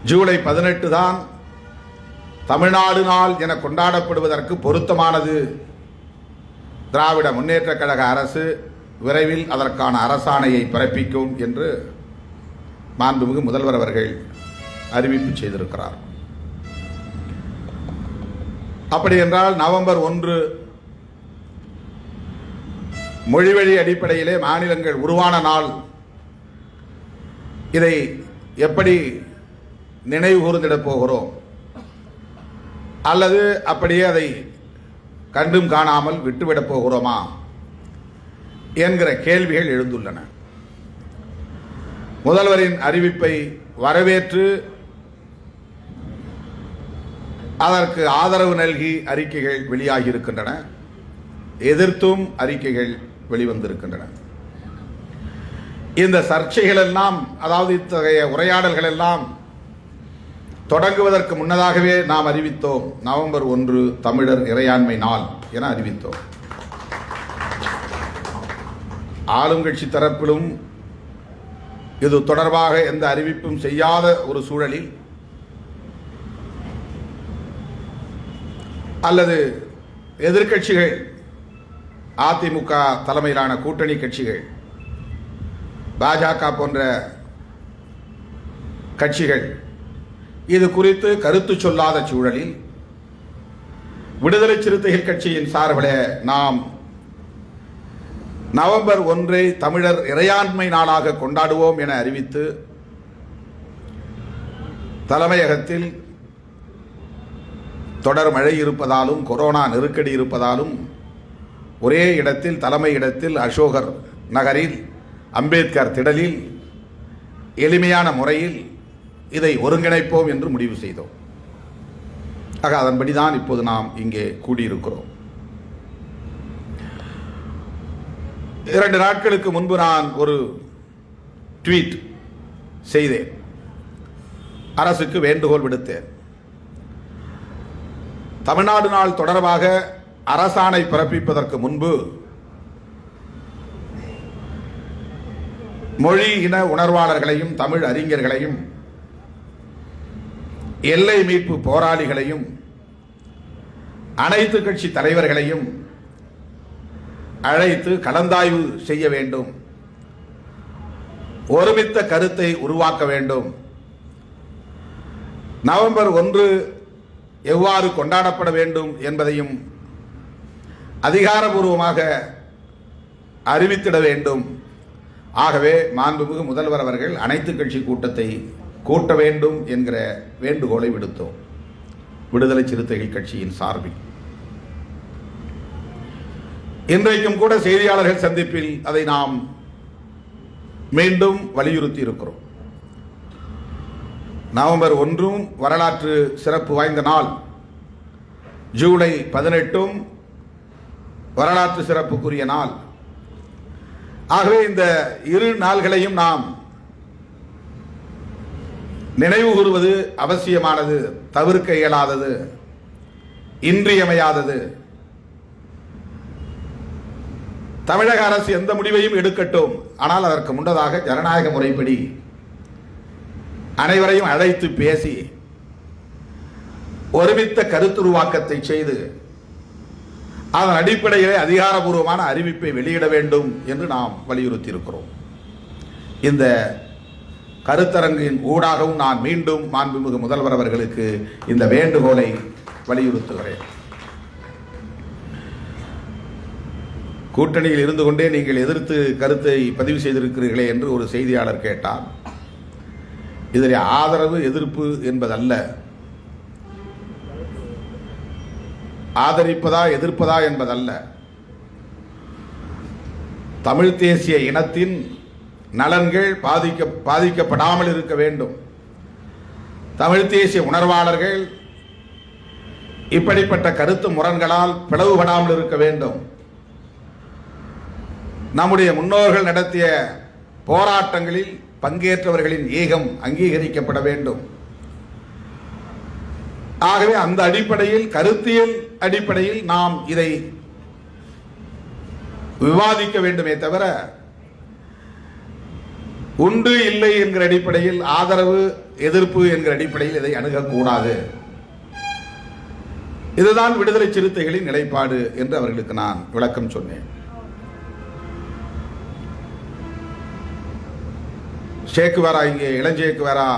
ஜூலை 18 தான் தமிழ்நாடு நாள் என கொண்டாடப்படுவதற்கு பொருத்தமானது. திராவிட முன்னேற்றக் கழக அரசு விரைவில் அதற்கான அரசாணையை பிறப்பிக்கும் என்று மாண்புமிகு முதல்வர் அவர்கள் அறிவிப்பு செய்திருக்கிறார். அப்படி என்றால் நவம்பர் 1 மொழிவழி அடிப்படையிலே மாநிலங்கள் உருவான நாள். இதை எப்படி நினைவு கூர்ந்திடப் போகிறோம்? அல்லது அப்படியே அதை கண்டும் காணாமல் விட்டுவிடப் போகிறோமா என்கிற கேள்விகள் எழுந்துள்ளன. முதல்வரின் அறிவிப்பை வரவேற்று அதற்கு ஆதரவு நல்கி அறிக்கைகள் வெளியாகி இருக்கின்றன. எதிர்த்தும் அறிக்கைகள் வெளிவந்திருக்கின்றன. இந்த சர்ச்சைகள் எல்லாம், அதாவது இத்தகைய உரையாடல்கள் எல்லாம் தொடங்குவதற்கு முன்னதாகவே நாம் அறிவித்தோம். நவம்பர் 1 தமிழர் இறையாண்மை நாள் என அறிவித்தோம். ஆளுங்கட்சி தரப்பிலும் இது தொடர்பாக எந்த அறிவிப்பும் செய்யாத ஒரு சூழலில், அல்லது எதிர்க்கட்சிகள் அதிமுக தலைமையிலான கூட்டணி கட்சிகள், பாஜக போன்ற கட்சிகள் இது குறித்து கருத்து சொல்லாத சூழலில் விடுதலை சிறுத்தைகள் கட்சியின் சார்பில் நாம் நவம்பர் 1 தமிழர் இறையாண்மை நாளாக கொண்டாடுவோம் என அறிவித்து தலைமையகத்தில் தொடர் மழை இருப்பதாலும் கொரோனா நெருக்கடி இருப்பதாலும் ஒரே இடத்தில், தலைமை இடத்தில் அசோகர் நகரில் அம்பேத்கர் திடலில் எளிமையான முறையில் இதை ஒருங்கிணைப்போம் என்று முடிவு செய்தோம். ஆக அதன்படிதான் இப்போது நாம் இங்கே கூடியிருக்கிறோம். 2 நாட்களுக்கு முன்பு நான் ஒரு ட்வீட் செய்தேன். அரசுக்கு வேண்டுகோள் விடுத்தேன். தமிழ்நாடு நாள் தொடர்பாக அரசாணை பிறப்பிப்பதற்கு முன்பு மொழி இன உணர்வாளர்களையும், தமிழ் அறிஞர்களையும், எல்லை மீட்பு போராளிகளையும், அனைத்து கட்சி தலைவர்களையும் அழைத்து கலந்தாய்வு செய்ய வேண்டும். ஒருமித்த கருத்தை உருவாக்க வேண்டும். நவம்பர் 1 எவ்வாறு கொண்டாடப்பட வேண்டும் என்பதையும் அதிகாரபூர்வமாக அறிவித்திட வேண்டும். ஆகவே மாண்புமிகு முதல்வர் அவர்கள் அனைத்து கட்சி கூட்டத்தை கூட்ட வேண்டும் என்கிற வேண்டுகோளை விடுத்தோம். விடுதலை சிறுத்தைகள் கட்சியின் சார்பில் இன்றைக்கும் கூட செய்தியாளர்கள் சந்திப்பில் அதை நாம் மீண்டும் வலியுறுத்தி இருக்கிறோம். நவம்பர் 1 வரலாற்று சிறப்பு வாய்ந்த நாள். ஜூலை 18 வரலாற்று சிறப்புக்குரிய நாள். ஆகவே இந்த இரு நாள்களையும் நாம் நினைவு கூறுவது அவசியமானது, தவிர்க்க இயலாதது, இன்றியமையாதது. தமிழக அரசு எந்த முடிவையும் எடுக்கட்டும், ஆனால் அதற்கு முன்னதாக ஜனநாயக முறைப்படி அனைவரையும் அழைத்து பேசி ஒருமித்த கருத்துருவாக்கத்தை செய்து அதன் அடிப்படையிலே அதிகாரபூர்வமான அறிவிப்பை வெளியிட வேண்டும் என்று நாம் வலியுறுத்தி இருக்கிறோம். இந்த கருத்தரங்கின் ஊடாகவும் நான் மீண்டும் மாண்புமிகு முதல்வர் அவர்களுக்கு இந்த வேண்டுகோளை வலியுறுத்துகிறேன். கூட்டணியில் இருந்து கொண்டே நீங்கள் எதிர்த்து கருத்தை பதிவு செய்திருக்கிறீர்களே என்று ஒரு செய்தியாளர் கேட்டார். இதில் ஆதரவு எதிர்ப்பு என்பதல்ல, ஆதரிப்பதா எதிர்ப்பதா என்பதல்ல. தமிழ் தேசிய இனத்தின் நலன்கள் பாதிக்கப்படாமல் இருக்க வேண்டும். தமிழ் தேசிய உணர்வாளர்கள் இப்படிப்பட்ட கருத்து முரண்களால் பிளவுபடாமல் இருக்க வேண்டும். நம்முடைய முன்னோர்கள் நடத்திய போராட்டங்களில் பங்கேற்றவர்களின் ஈகம் அங்கீகரிக்கப்பட வேண்டும். ஆகவே அந்த அடிப்படையில், கருத்தியல் அடிப்படையில் நாம் இதை விவாதிக்க வேண்டுமே தவிர உண்டு இல்லை என்கிற அடிப்படையில் ஆதரவு எதிர்ப்பு என்கிற அடிப்படையில் இதை அணுகக்கூடாது. இதுதான் விடுதலை சிறுத்தைகளின் நிலைப்பாடு என்று அவர்களுக்கு நான் விளக்கம் சொன்னேன். சேக்குவேரா இங்கே இளஞ்சேக்குவேரா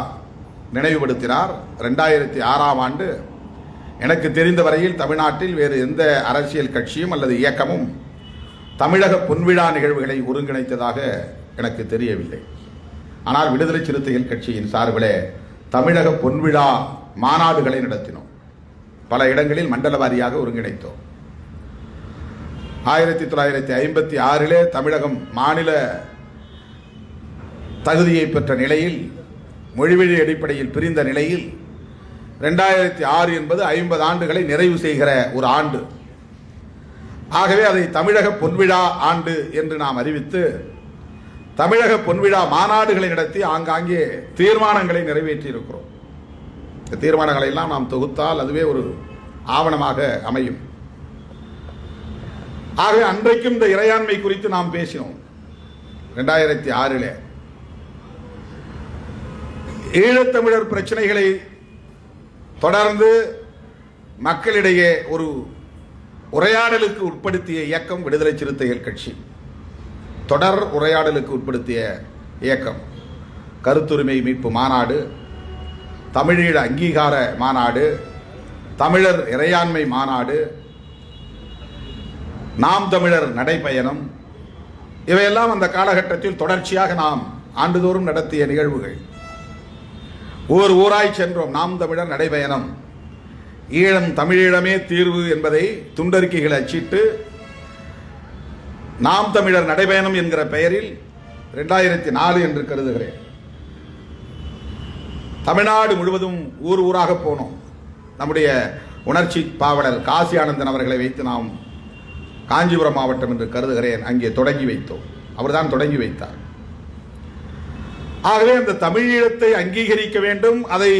நினைவுபடுத்தினார். 2006ஆம் ஆண்டு எனக்கு தெரிந்த வரையில் தமிழ்நாட்டில் வேறு எந்த அரசியல் கட்சியும் அல்லது இயக்கமும் தமிழக பொன்விழா நிகழ்வுகளை ஒருங்கிணைத்ததாக எனக்கு தெரியவில்லை. ஆனால் விடுதலை சிறுத்தைகள் கட்சியின் சார்பிலே தமிழக பொன்விழா மாநாடுகளை நடத்தினோம். பல இடங்களில் மண்டல வாரியாக ஒருங்கிணைத்தோம். 1956 தமிழகம் மாநில தகுதியை பெற்ற நிலையில், மொழிவழி அடிப்படையில் பிரிந்த நிலையில் 2006 என்பது 50 ஆண்டுகளை நிறைவு செய்கிற ஒரு ஆண்டு. ஆகவே அதை தமிழக பொன்விழா ஆண்டு என்று நாம் அறிவித்து தமிழக பொன்விழா மாநாடுகளை நடத்தி ஆங்காங்கே தீர்மானங்களை நிறைவேற்றி இருக்கிறோம். இந்த தீர்மானங்களை எல்லாம் நாம் தொகுத்தால் அதுவே ஒரு ஆவணமாக அமையும். ஆகவே அன்றைக்கும் இந்த இறையாண்மை குறித்து நாம் பேசினோம். 2006 ஈழத்தமிழர் பிரச்சனைகளை தொடர்ந்து மக்களிடையே ஒரு உரையாடலுக்கு உட்படுத்திய இயக்கம் விடுதலை சிறுத்தைகள் கட்சி. தொடர் உரையாடலுக்கு உட்படுத்திய இயக்கம் கருத்துரிமை மீட்பு மாநாடு, தமிழீழ அங்கீகார மாநாடு, தமிழர் இறையாண்மை மாநாடு, நாம் தமிழர் நடைபயணம், இவையெல்லாம் அந்த காலகட்டத்தில் தொடர்ச்சியாக நாம் ஆண்டுதோறும் நடத்திய நிகழ்வுகள். ஒவ்வொரு ஊராய் சென்றோம். நாம் தமிழர் நடைபயணம், ஈழம் தமிழீழமே தீர்வு என்பதை துண்டறிக்கைகளை அச்சிட்டு நாம் தமிழர் நடைபயணம் என்கிற பெயரில் 2004 என்று கருதுகிறேன் தமிழ்நாடு முழுவதும் ஊர் ஊராக போனோம். நம்முடைய உணர்ச்சி பாவலர் காசி ஆனந்தன் அவர்களை வைத்து நாம் காஞ்சிபுரம் மாவட்டம் என்று கருதுகிறேன் அங்கே தொடங்கி வைத்தோம். அவர்தான் தொடங்கி வைத்தார். ஆகவே அந்த தமிழீழத்தை அங்கீகரிக்க வேண்டும், அதை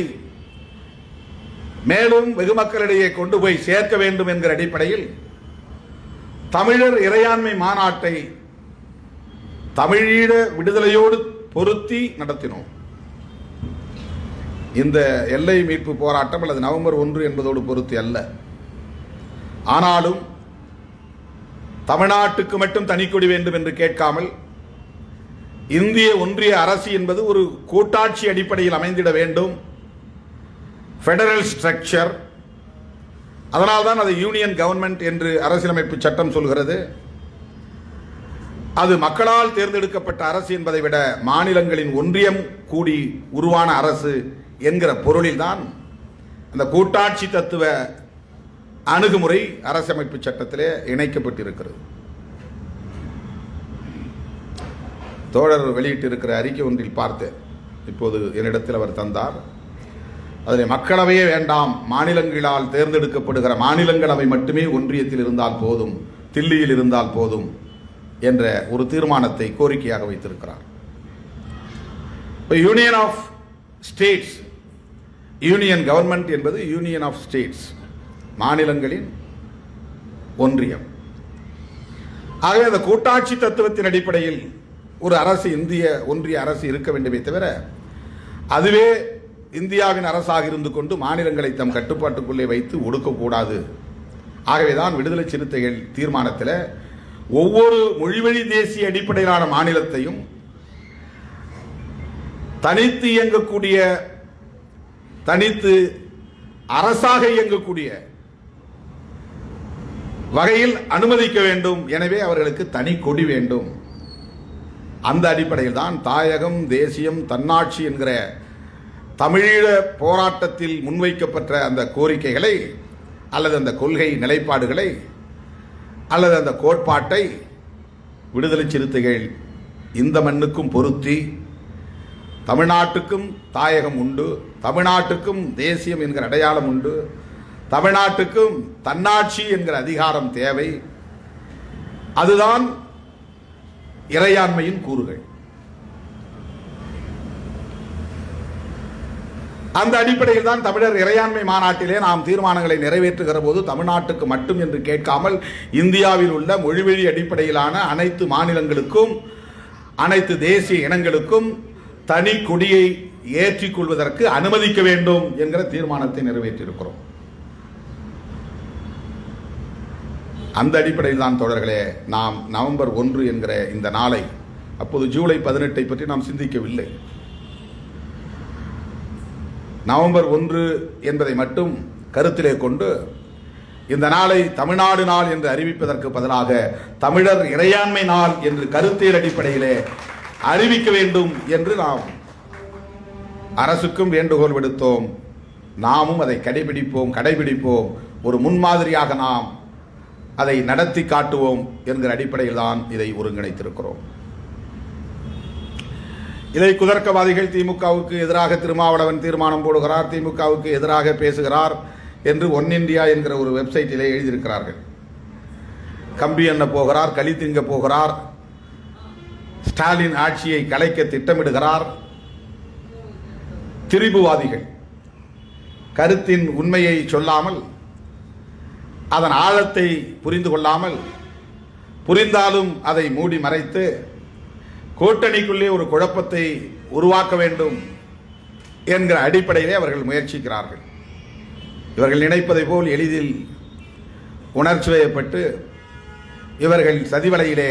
மேலும் வெகு மக்களிடையே கொண்டு போய் சேர்க்க வேண்டும் என்கிற அடிப்படையில் தமிழர் இறையாண்மை மாநாட்டை தமிழீழ விடுதலையோடு பொருத்தி நடத்தினோம். இந்த எல்லை மீட்பு போராட்டம் அல்லது நவம்பர் 1 என்பதோடு பொருத்தி அல்ல. ஆனாலும் தமிழ்நாட்டுக்கு மட்டும் தனிக்கொடி வேண்டும் என்று கேட்காமல் இந்திய ஒன்றிய அரசு என்பது ஒரு கூட்டாட்சி அடிப்படையில் அமைந்திட வேண்டும், ஃபெடரல் ஸ்ட்ரக்சர். அதனால்தான் அது யூனியன் கவர்மெண்ட் என்று அரசியலமைப்பு சட்டம் சொல்கிறது. அது மக்களால் தேர்ந்தெடுக்கப்பட்ட அரசு என்பதை விட மாநிலங்களின் ஒன்றியம் கூடி உருவான அரசு என்கிற பொருளில்தான் அந்த கூட்டாட்சி தத்துவ அணுகுமுறை அரசியலமைப்பு சட்டத்திலே இணைக்கப்பட்டிருக்கிறது. தோழர் வெளியிட்டிருக்கிற அறிக்கை ஒன்றில் பார்த்தேன், இப்போது என்னிடத்தில் அவர் தந்தார். அதில் மக்களவையே வேண்டாம், மாநிலங்களால் தேர்ந்தெடுக்கப்படுகிற மாநிலங்களவை மட்டுமே ஒன்றியத்தில் இருந்தால் போதும், தில்லியில் இருந்தால் போதும் என்ற ஒரு தீர்மானத்தை கோரிக்கையாக வைத்திருக்கிறார். Union of states, union government என்பது யூனியன் ஆஃப் ஸ்டேட்ஸ், மாநிலங்களின் ஒன்றியம். ஆகவே அந்த கூட்டாட்சி தத்துவத்தின் அடிப்படையில் ஒரு அரசு, இந்திய ஒன்றிய அரசு இருக்க வேண்டுமே தவிர அதுவே இந்தியாவின் அரசாக இருந்து கொண்டு மாநிலங்களை தம் கட்டுப்பாட்டுக்குள்ளே வைத்து ஒடுக்கக்கூடாது. ஆகவேதான் விடுதலை சிறுத்தைகள் தீர்மானத்தில் ஒவ்வொரு மொழிவழி தேசிய அடிப்படையிலான மாநிலத்தையும் தனித்து இயங்கக்கூடிய, தனித்து அரசாக இயங்கக்கூடிய வகையில் அனுமதிக்க வேண்டும். எனவே அவர்களுக்கு தனி கொடி வேண்டும். அந்த அடிப்படையில் தான் தாயகம், தேசியம், தன்னாட்சி என்கிற தமிழீழ போராட்டத்தில் முன்வைக்கப்பட்ட அந்த கோரிக்கைகளை அல்லது அந்த கொள்கை நிலைப்பாடுகளை அல்லது அந்த கோட்பாட்டை விடுதலை சிறுத்தைகள் இந்த மண்ணுக்கும் பொருத்தி தமிழ்நாட்டுக்கும் தாயகம் உண்டு, தமிழ்நாட்டுக்கும் தேசியம் என்கிற அடையாளம் உண்டு, தமிழ்நாட்டுக்கும் தன்னாட்சி என்கிற அதிகாரம் தேவை, அதுதான் இறையாண்மையின் கூறுகள். அந்த அடிப்படையில் தான் தமிழர் இறையாண்மை மாநாட்டிலே நாம் தீர்மானங்களை நிறைவேற்றுகிற போது தமிழ்நாட்டுக்கு மட்டும் என்று கேட்காமல் இந்தியாவில் உள்ள மொழிவழி அடிப்படையிலான அனைத்து மாநிலங்களுக்கும், அனைத்து தேசிய இனங்களுக்கும் தனி கொடியை ஏற்றிக்கொள்வதற்கு அனுமதிக்க வேண்டும் என்கிற தீர்மானத்தை நிறைவேற்றியிருக்கிறோம். அந்த அடிப்படையில் தான் தோழர்களே நாம் நவம்பர் 1 என்கிற இந்த நாளை, அப்போது ஜூலை 18 பற்றி நாம் சிந்திக்கவில்லை. நவம்பர் 1 என்பதை மட்டும் கருத்திலே கொண்டு இந்த நாளை தமிழ்நாடு நாள் என்று அறிவிப்பதற்கு பதிலாக தமிழர் இறையாண்மை நாள் என்று கருத்தியல் அடிப்படையிலே அறிவிக்க வேண்டும் என்று நாம் அரசுக்கும் வேண்டுகோள் விடுத்தோம். நாமும் அதை கடைபிடிப்போம். ஒரு முன்மாதிரியாக நாம் அதை நடத்தி காட்டுவோம் என்கிற அடிப்படையில் தான் இதை ஒருங்கிணைத்திருக்கிறோம். இதை குதர்க்கவாதிகள் திமுகவுக்கு எதிராக திருமாவளவன் தீர்மானம் போடுகிறார், திமுகவுக்கு எதிராக பேசுகிறார் என்று ஒன் இந்தியா என்கிற ஒரு வெப்சைட்டிலே எழுதியிருக்கிறார்கள். கம்பி எண்ண போகிறார், களி திங்க போகிறார், ஸ்டாலின் ஆட்சியை கலைக்க திட்டமிடுகிறார். திரிபுவாதிகள் கருத்தின் உண்மையை சொல்லாமல், அதன் ஆழத்தை புரிந்து கொள்ளாமல், புரிந்தாலும் அதை மூடி மறைத்து கூட்டணிக்குள்ளே ஒரு குழப்பத்தை உருவாக்க வேண்டும் என்கிற அடிப்படையிலே அவர்கள் முயற்சிக்கிறார்கள். இவர்கள் நினைப்பதை போல் எளிதில் உணர்ச்சி வயப்பட்டு இவர்கள் சதிவலையிலே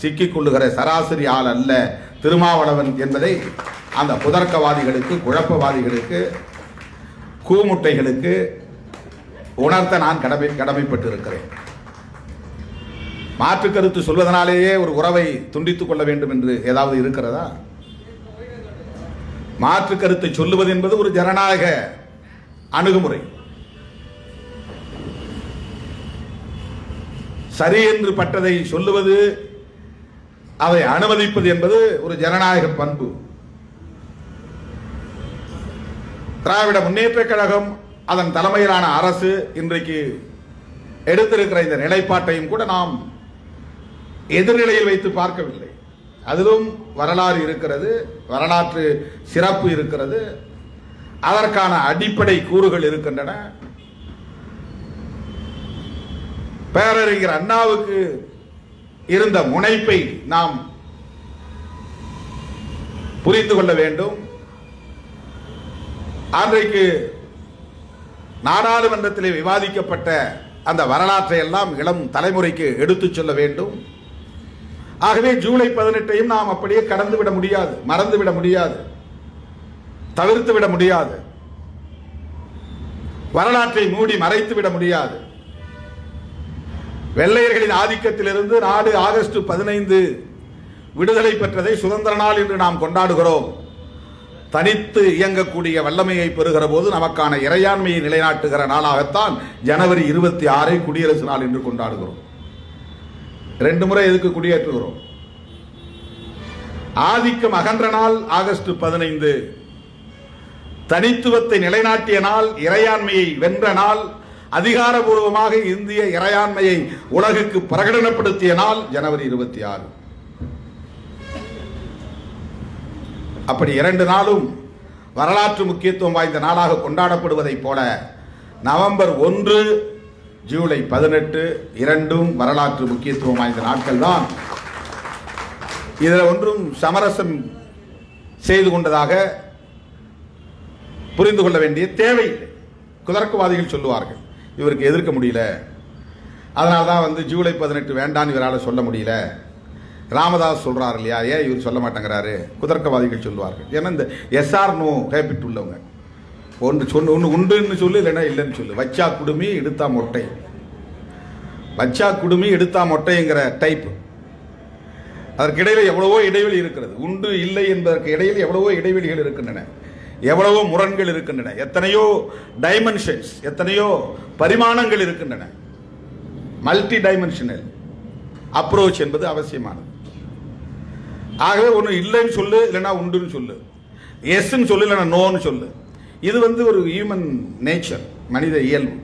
சிக்கிக்கொள்ளுகிற சராசரி ஆள் அல்ல திருமாவளவன் என்பதை அந்த புதர்க்கவாதிகளுக்கு, குழப்பவாதிகளுக்கு, கூமுட்டைகளுக்கு உணர்த்த நான் கடமைப்பட்டு இருக்கிறேன். மாற்று கருத்து சொல்வதனாலேயே ஒரு உறவை துண்டித்துக் கொள்ள வேண்டும் என்று ஏதாவது இருக்கிறதா? மாற்று கருத்தை சொல்லுவது என்பது ஒரு ஜனநாயக அணுகுமுறை. சரி என்று பட்டதை சொல்லுவது, அதை அனுமதிப்பது என்பது ஒரு ஜனநாயக பண்பு. திராவிட முன்னேற்றக் கழகம், அதன் தலைமையிலான அரசு இன்றைக்கு எடுத்திருக்கிற இந்த நிலைப்பாட்டையும் கூட நாம் எதிர்நிலையில் வைத்து பார்க்கவில்லை. அதிலும் வரலாறு இருக்கிறது, வரலாற்று சிறப்பு இருக்கிறது, அதற்கான அடிப்படை கூறுகள் இருக்கின்றன. பேரறிஞர் அண்ணாவுக்கு இருந்த முனைப்பை நாம் புரிந்து கொள்ள வேண்டும். அன்றைக்கு நாடாளுமன்றத்திலே விவாதிக்கப்பட்ட அந்த வரலாற்றை எல்லாம் இளம் தலைமுறைக்கு எடுத்துச் சொல்ல வேண்டும். ஆகவே ஜூலை 18ஐயும் நாம் அப்படியே கடந்துவிட முடியாது, மறந்துவிட முடியாது, தவிர்த்து விட முடியாது, வரலாற்றை மூடி மறைத்து விட முடியாது. வெள்ளையர்களின் ஆதிக்கத்திலிருந்து நாடு ஆகஸ்ட் 15 விடுதலை பெற்றதை சுதந்திர நாள் என்று நாம் கொண்டாடுகிறோம். தனித்து இயங்கக்கூடிய வல்லமையை பெறுகிற போது நமக்கான இறையாண்மையை நிலைநாட்டுகிற நாளாகத்தான் ஜனவரி 26 குடியரசு நாள் என்று கொண்டாடுகிறோம். 2 முறை எதுக்கு குடியேற்றுகிறோம்? ஆதிக்கம் அகன்ற நாள் ஆகஸ்ட் 15, தனித்துவத்தை நிலைநாட்டிய நாள், இறையாண்மையை வென்ற நாள், அதிகாரபூர்வமாக இந்திய இறையாண்மையை உலகுக்கு பிரகடனப்படுத்திய நாள் ஜனவரி 26. அப்படி 2 நாளும் வரலாற்று முக்கியத்துவம் வாய்ந்த நாளாக கொண்டாடப்படுவதைப் போல நவம்பர் 1, ஜூலை 18 இரண்டும் வரலாற்று முக்கியத்துவம் வாய்ந்த நாட்கள் தான். இதில் ஒன்றும் சமரசம் செய்து கொண்டதாக புரிந்து கொள்ள வேண்டிய தேவையில்லை. குதர்க்கவாதிகள் சொல்லுவார்கள், இவருக்கு எதிர்க்க முடியல, அதனால தான் ஜூலை 18 வேண்டான்னு இவரால் சொல்ல முடியல. ராமதாஸ் சொல்றாரு இல்லையா, ஏன் இவர் சொல்ல மாட்டேங்கிறாரு? குதர்க்கவாதிகள் சொல்லுவார்கள். ஏன்னா இந்த எஸ்ஆர் நோ ஹேபிட் உள்ளவங்க, ஒன்று உண்டுன்னு சொல்லு, இல்லைன்னா இல்லைன்னு சொல்லு. வச்சா குடுமி எடுத்தா மொட்டை, வச்சா குடுமி எடுத்தா மொட்டைங்கிற டைப். அதற்கிடையில் எவ்வளவோ இடைவெளி இருக்கிறது. உண்டு இல்லை என்பதற்கு இடையில் எவ்வளவோ இடைவெளிகள் இருக்கின்றன, எவ்வளவோ முரண்கள் இருக்கின்றன, எத்தனையோ டைமென்ஷன்ஸ், எத்தனையோ பரிமாணங்கள் இருக்கின்றன. மல்டி டைமென்ஷனல் அப்ரோச் என்பது அவசியமானது. ஆகவே ஒன்று இல்லைன்னு சொல்லு, இல்லைன்னா உண்டுன்னு சொல்லு, எஸ்ன்னு சொல்லு, இல்லைன்னா நோன்னு சொல்லு. இது ஒரு ஹியூமன் நேச்சர், மனித இயல்பு.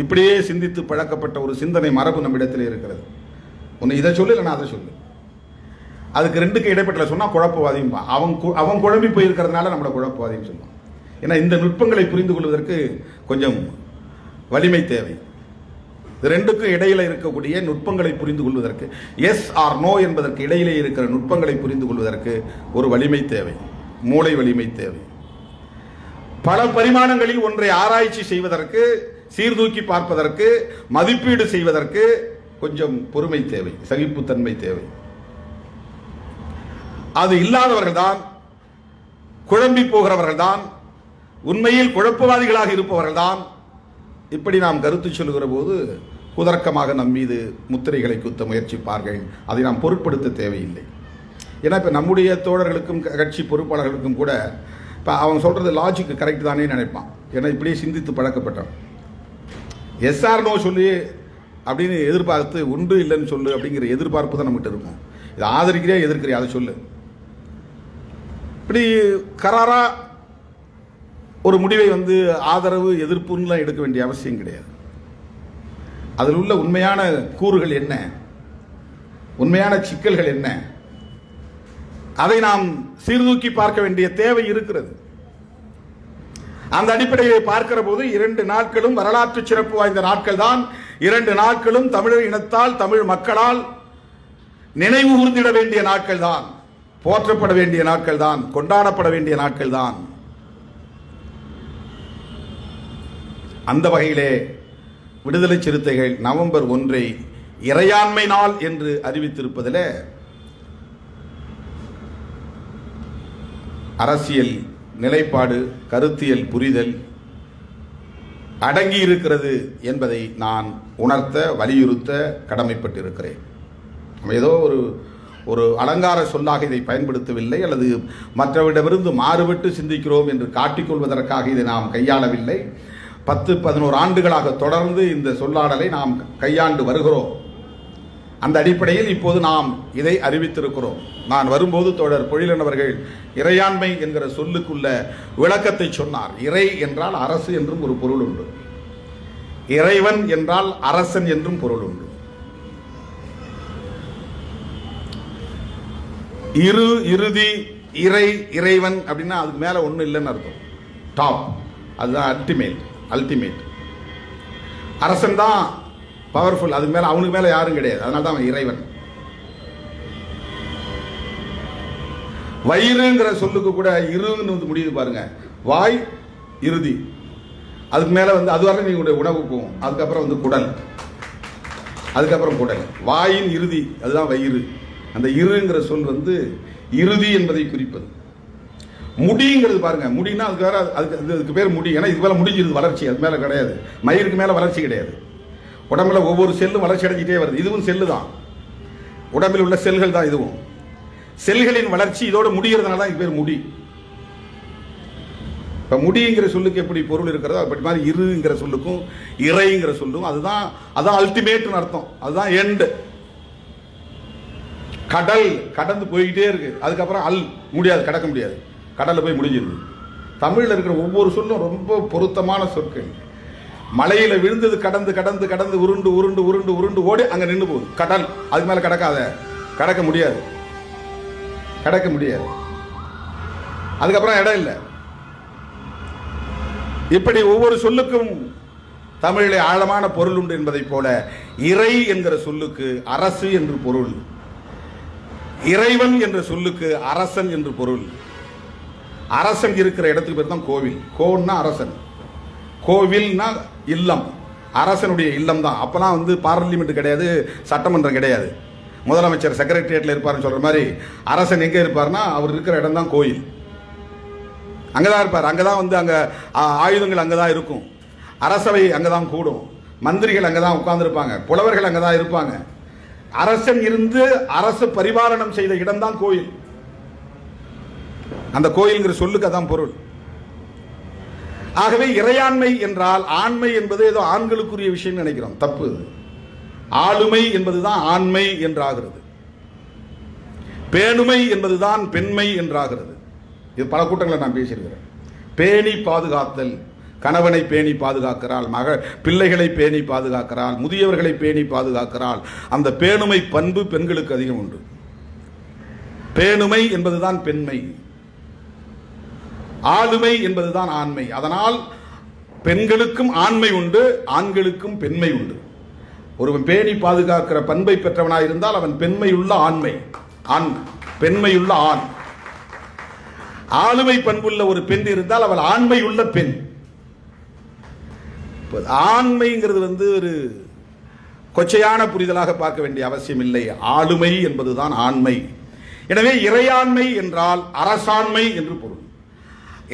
இப்படியே சிந்தித்து பழக்கப்பட்ட ஒரு சிந்தனை மரபு நம்மிடத்தில் இருக்கிறது. ஒன்று இதை சொல்லு, இல்லைன்னா அதை சொல்லு. அதுக்கு 2க்கு இடைப்பட்ட சொன்னால் குழப்பவாதியும். அவன் குழம்பி போயிருக்கிறதுனால நம்மளை குழப்பவாதியும் சொல்லுவான். ஏன்னா இந்த நுட்பங்களை புரிந்து கொள்வதற்கு கொஞ்சம் வலிமை தேவை. 2க்கும் இடையில இருக்கக்கூடிய நுட்பங்களை புரிந்து கொள்வதற்கு, எஸ் ஆர் நோ என்பதற்கு இடையிலே இருக்கிற நுட்பங்களை புரிந்து கொள்வதற்கு ஒரு வலிமை தேவை. மூளை வலிமை தேவை. பல பரிமாணங்களில் ஒன்றை ஆராய்ச்சி செய்வதற்கு, சீர்தூக்கி பார்ப்பதற்கு, மதிப்பீடு செய்வதற்கு கொஞ்சம் பொறுமை தேவை, சகிப்புத்தன்மை தேவை. அது இல்லாதவர்கள் தான், குழம்பி போகிறவர்கள் தான், உண்மையில் குழப்பவாதிகளாக இருப்பவர்கள் தான் இப்படி நாம் கருத்து சொல்லுகிற போது குதர்க்கமாக நம் மீது முத்திரைகளை குத்த முயற்சிப்பார்கள். அதை நாம் பொருட்படுத்த தேவையில்லை. ஏன்னா இப்போ நம்முடைய தோழர்களுக்கும் கட்சி பொறுப்பாளர்களுக்கும் கூட இப்போ அவன் சொல்கிறது லாஜிக்கு கரெக்ட் தானே நினைப்பான். ஏன்னா இப்படியே சிந்தித்து பழக்கப்பட்டான். எஸ்ஆர் நோ சொல்லி அப்படின்னு எதிர்பார்த்து உண்டு இல்லைன்னு சொல்லு அப்படிங்கிற எதிர்பார்ப்பு தான் நம்மகிட்ட இருக்கும். இதை ஆதரிக்கிறியா எதிர்க்கிறியா அதை சொல்லு. இப்படி கராரா ஒரு முடிவை ஆதரவு எதிர்ப்புலாம் எடுக்க வேண்டிய அவசியம் கிடையாது. அதில் உள்ள உண்மையான கூறுகள் என்ன, உண்மையான சிக்கல்கள் என்ன, அதை நாம் சீர்தூக்கி பார்க்க வேண்டிய தேவை இருக்கிறது. அந்த அடிப்படையை பார்க்கிற போது 2 நாட்களும் வரலாற்று சிறப்பு வாய்ந்த நாட்கள் தான். 2 நாட்களும் தமிழர் இனத்தால், தமிழ் மக்களால் நினைவு கூர்ந்திட வேண்டிய நாட்கள் தான், போற்றப்பட வேண்டிய நாட்கள் தான், கொண்டாடப்பட வேண்டிய நாட்கள் தான். அந்த வகையிலே விடுதலை சிறுத்தைகள் நவம்பர் 1 இறையாண்மை நாள் என்று அறிவித்திருப்பதில் அரசியல் நிலைப்பாடு, கருத்தியல் புரிதல் அடங்கி இருக்கிறது என்பதை நான் உணர்த்த, வலியுறுத்த கடமைப்பட்டிருக்கிறேன். ஏதோ ஒரு அலங்கார சொல்லாக இதை பயன்படுத்தவில்லை, அல்லது மற்றவரிடமிருந்து மாறுபட்டு சிந்திக்கிறோம் என்று காட்டிக்கொள்வதற்காக இதை நாம் கையாளவில்லை. 10-11 ஆண்டுகளாக தொடர்ந்து இந்த சொல்லாடலை நாம் கையாண்டு வருகிறோம். அந்த அடிப்படையில் இப்போது நாம் இதை அறிவித்திருக்கிறோம். நான் வரும்போது தோழர் பொழிலன் அவர்கள் இறையாண்மை என்கிற சொல்லுக்குள்ள விளக்கத்தை சொன்னார். இறை என்றால் அரசு என்றும் ஒரு பொருள் உண்டு, இறைவன் என்றால் அரசன் என்றும் பொருள் உண்டு. இறுதி, இறை, இறைவன் அப்படின்னா அதுக்கு மேல ஒன்றும் இல்லைன்னு அர்த்தம். டாப், அதுதான் அல்டிமேட். அரசன் தான் பவர்ஃபுல், அதுக்கு மேல அவனுக்கு மேல யாரும் கிடையாது. அதனால தான் அவன் இறைவன். வயிறுங்கிற சொல்லுக்கு கூட இருன்னு முடியுது பாருங்க. வாய் இறுதி, அதுக்கு மேல அதுவரை நீங்க உணவு போகும். அதுக்கப்புறம் குடல், அதுக்கப்புறம் குடல். வாயின் இறுதி அதுதான் வயிறு. அந்த இருங்கிற சொல் இறுதி என்பதை குறிப்பது. முடிங்கிறது பாருங்க, முடினா அதுக்கு வேற, அதுக்கு பேர் முடி. ஏன்னா இது மேல முடிஞ்சிருது வளர்ச்சி, அது மேல கிடையாது. மயிருக்கு மேல வளர்ச்சி கிடையாது. உடம்புல ஒவ்வொரு செல்லும் வளர்ச்சி அடைஞ்சிட்டே வருது. இதுவும் செல்லு தான், உடம்பில் உள்ள செல்கள் தான். இதுவும் செல்களின் வளர்ச்சி இதோடு முடிகிறதுனால தான் இது பேர் முடி. இப்போ முடிங்கிற சொல்லுக்கு எப்படி பொருள் இருக்கிறதோ அப்படி மாதிரி இருங்கிற சொல்லுக்கும் இறைங்கிற சொல்லும் அதுதான் அல்டிமேட்னு அர்த்தம். அதுதான் எண்டு. கடல் கடந்து போய்கிட்டே இருக்கு, அதுக்கப்புறம் முடியாது, கடக்க முடியாது, கடல்ல போய் முடிஞ்சிருது. தமிழில் இருக்கிற ஒவ்வொரு சொல்லும் ரொம்ப பொருத்தமான சொற்கள். மலையில விழுந்தது கடந்து கடந்து கடந்து உருண்டு உருண்டு உருண்டு உருண்டு ஓடி அங்க நின்று போகுது கடல். அதுக்கு மேல கடக்காத, கடக்க முடியாது, கடக்க முடியாது. அதுக்கப்புறம் இடம் இல்லை. இப்படி ஒவ்வொரு சொல்லுக்கும் தமிழிலே ஆழமான பொருள் உண்டு என்பதை போல இறை என்கிற சொல்லுக்கு அரசு என்று பொருள், இறைவன் என்ற சொல்லுக்கு அரசன் என்று பொருள். அரசன் இருக்கிற இடத்துக்கு பேர் தான் கோவில். கோன்னா அரசன், கோவில்னா இல்லம், அரசனுடைய இல்லம் தான். அப்பெல்லாம் பார்லிமெண்ட் கிடையாது, சட்டமன்றம் கிடையாது. முதலமைச்சர் செக்ரட்டரியேட்ல இருப்பாருன்னு சொல்ற மாதிரி அரசன் எங்க இருப்பார்னா அவர் இருக்கிற இடம் தான் கோயில். அங்கதான் இருப்பார். அங்கதான் அங்க ஆயுதங்கள் அங்கதான் இருக்கும், அரசவை அங்கதான் கூடும், மந்திரிகள் அங்கதான் உட்கார்ந்துருப்பாங்க, புலவர்கள் அங்கதான் இருப்பாங்க. அரசன் இருந்து அரசு பரிபாலனம் செய்த இடம் தான் கோயில். அந்த கோயில்ங்கிற சொல்லுக்கு அதான் பொருள். ஆகவே இறையாண்மை என்றால் ஆண்மை என்பது ஏதோ ஆண்களுக்குரிய விஷயம் நினைக்கிறோம், தப்பு. ஆளுமை என்பதுதான் ஆண்மை என்றாகிறது, பேணுமை என்பதுதான் பெண்மை என்றாகிறது. இது பல கூட்டங்களை நான் பேசியிருக்கிறேன். பேணி பாதுகாத்தல், கணவனை பேணி பாதுகாக்கிறாள், பிள்ளைகளை பேணி பாதுகாக்கிறாள், முதியவர்களை பேணி பாதுகாக்கிறாள். அந்த பேணுமை பண்பு பெண்களுக்கு அதிகம் உண்டு. பேணுமை என்பதுதான் பெண்மை, ஆளுமை என்பதுதான் ஆண்மை. அதனால் பெண்களுக்கும் ஆண்மை உண்டு, ஆண்களுக்கும் பெண்மை உண்டு. ஒருவன் பேணி பாதுகாக்கிற பண்பை பெற்றவனாய் இருந்தால் அவன் பெண்மையுள்ள ஆண்மை, பெண்மையுள்ள ஆண். ஆளுமை பண்புள்ள ஒரு பெண் இருந்தால் அவள் ஆண்மை உள்ள பெண். ஆண்மைங்கிறது ஒரு கொச்சையான புரிதலாக பார்க்க வேண்டிய அவசியம் இல்லை. ஆளுமை என்பதுதான் ஆண்மை. எனவே இறையாண்மை என்றால் அரசாண்மை என்று பொருள்,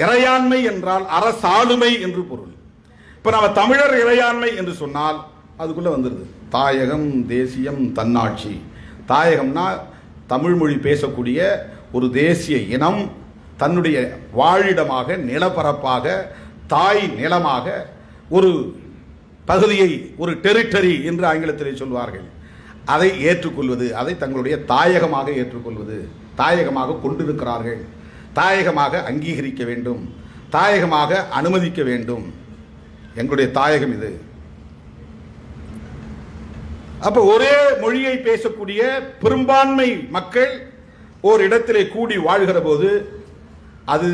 இறையாண்மை என்றால் அரசாளுமை என்று பொருள். இப்ப நம்ம தமிழர் இறையாண்மை என்று சொன்னால் அதுக்குள்ள வந்துருது தாயகம், தேசியம், தன்னாட்சி. தாயகம்னா தமிழ் மொழி பேசக்கூடிய ஒரு தேசிய இனம் தன்னுடைய வாழிடமாக, நிலப்பரப்பாக, தாய் நிலமாக ஒரு பகுதியை, ஒரு டெரிட்டரி என்று ஆங்கிலத்திலே சொல்வார்கள், அதை ஏற்றுக்கொள்வது, அதை தங்களுடைய தாயகமாக ஏற்றுக்கொள்வது, தாயகமாக கொண்டிருக்கிறார்கள், தாயகமாக அங்கீகரிக்க வேண்டும், தாயகமாக அனுமதிக்க வேண்டும். எங்களுடைய தாயகம் இது. அப்ப ஒரே மொழியை பேசக்கூடிய பெரும்பான்மை மக்கள் ஒரு இடத்திலே கூடி வாழ்கிற போது அது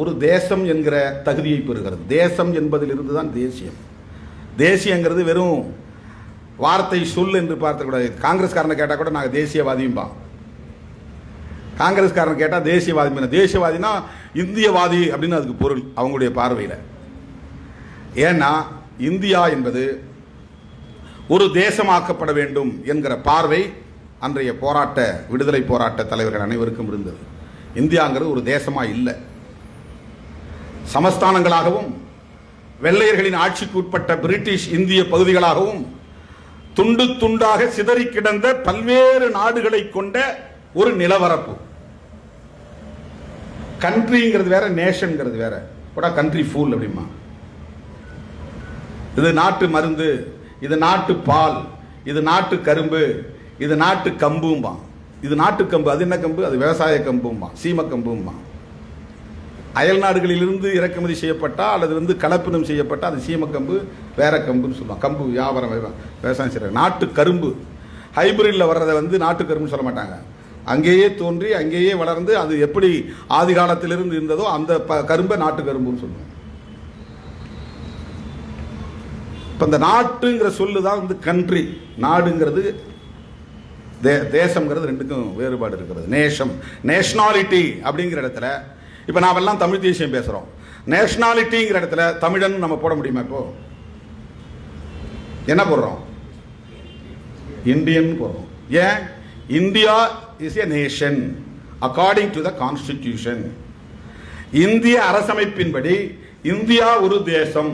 ஒரு தேசம் என்கிற தகுதியை பெறுகிறது. தேசம் என்பதிலிருந்து தான் தேசியம். தேசியங்கிறது வெறும் வார்த்தை சொல் என்று பார்த்துக்கூடாது. காங்கிரஸ்காரனை கேட்டால் கூட நாங்கள் தேசியவாதியும்பா. காங்கிரஸ்காரன் கேட்டால் தேசியவாதி, தேசியவாதினா இந்தியவாதி அப்படின்னு அதுக்கு பொருள் அவங்களுடைய பார்வையில். ஏன்னா இந்தியா என்பது ஒரு தேசமாக்கப்பட வேண்டும் என்கிற பார்வை அன்றைய விடுதலை போராட்ட தலைவர்கள் அனைவருக்கும் இருந்தது. இந்தியாங்கிறது ஒரு தேசமா இல்லை, சமஸ்தானங்களாகவும் வெள்ளையர்களின் ஆட்சிக்கு உட்பட்ட பிரிட்டிஷ் இந்திய பகுதிகளாகவும் துண்டு துண்டாக சிதறி கிடந்த பல்வேறு நாடுகளை கொண்ட ஒரு நிலவரப்பு. கண்ட்ரிங்கிறது வேற, நேஷன்ங்கிறது வேற. கூட கண்ட்ரி ஃபூல் அப்படிமா. இது நாட்டு மருந்து, இது நாட்டு பால், இது நாட்டு கரும்பு, இது நாட்டு கம்பும்பா. இது நாட்டு கம்பு, அது என்ன கம்பு? அது விவசாய கம்பும்பா, சீம கம்பும்பா. அயல் நாடுகளிலிருந்து இறக்குமதி செய்யப்பட்டா அல்லது கலப்பினம் செய்யப்பட்டா அது சீமக்கம்பு, வேற கம்புன்னு சொல்லுவாங்க. கம்பு வியாபாரம் விவசாயம் செய்யறாங்க. நாட்டு கரும்பு ஹைபிரிட்ல வர்றதை நாட்டு கரும்புன்னு சொல்ல மாட்டாங்க. அங்கேயே தோன்றி அங்கேயே வளர்ந்து அது எப்படி ஆதி காலத்திலிருந்து இருந்ததோ அந்த கரும்பை நாட்டு கரும்புன்னு சொல்லுவாங்க. இப்ப இந்த நாட்டுங்கிற சொல்லுதான் கண்ட்ரி. நாடுங்கிறது தேசம்ங்கிறது ரெண்டுக்கும் வேறுபாடு இருக்கிறது. நேஷனாலிட்டி அப்படிங்கிற இடத்துல இப்ப நாம் எல்லாம் தமிழ் தேசியம் பேசுறோம். நேஷனாலிட்டிங்கிற இடத்துல தமிழன் நம்ம போட முடியுமா? இப்போ என்ன போடுறோம்? இந்தியன் போடுறோம். ஏன்? India is a nation according to the constitution. இந்திய அரசமைப்பின்படி இந்தியா ஒரு தேசம்.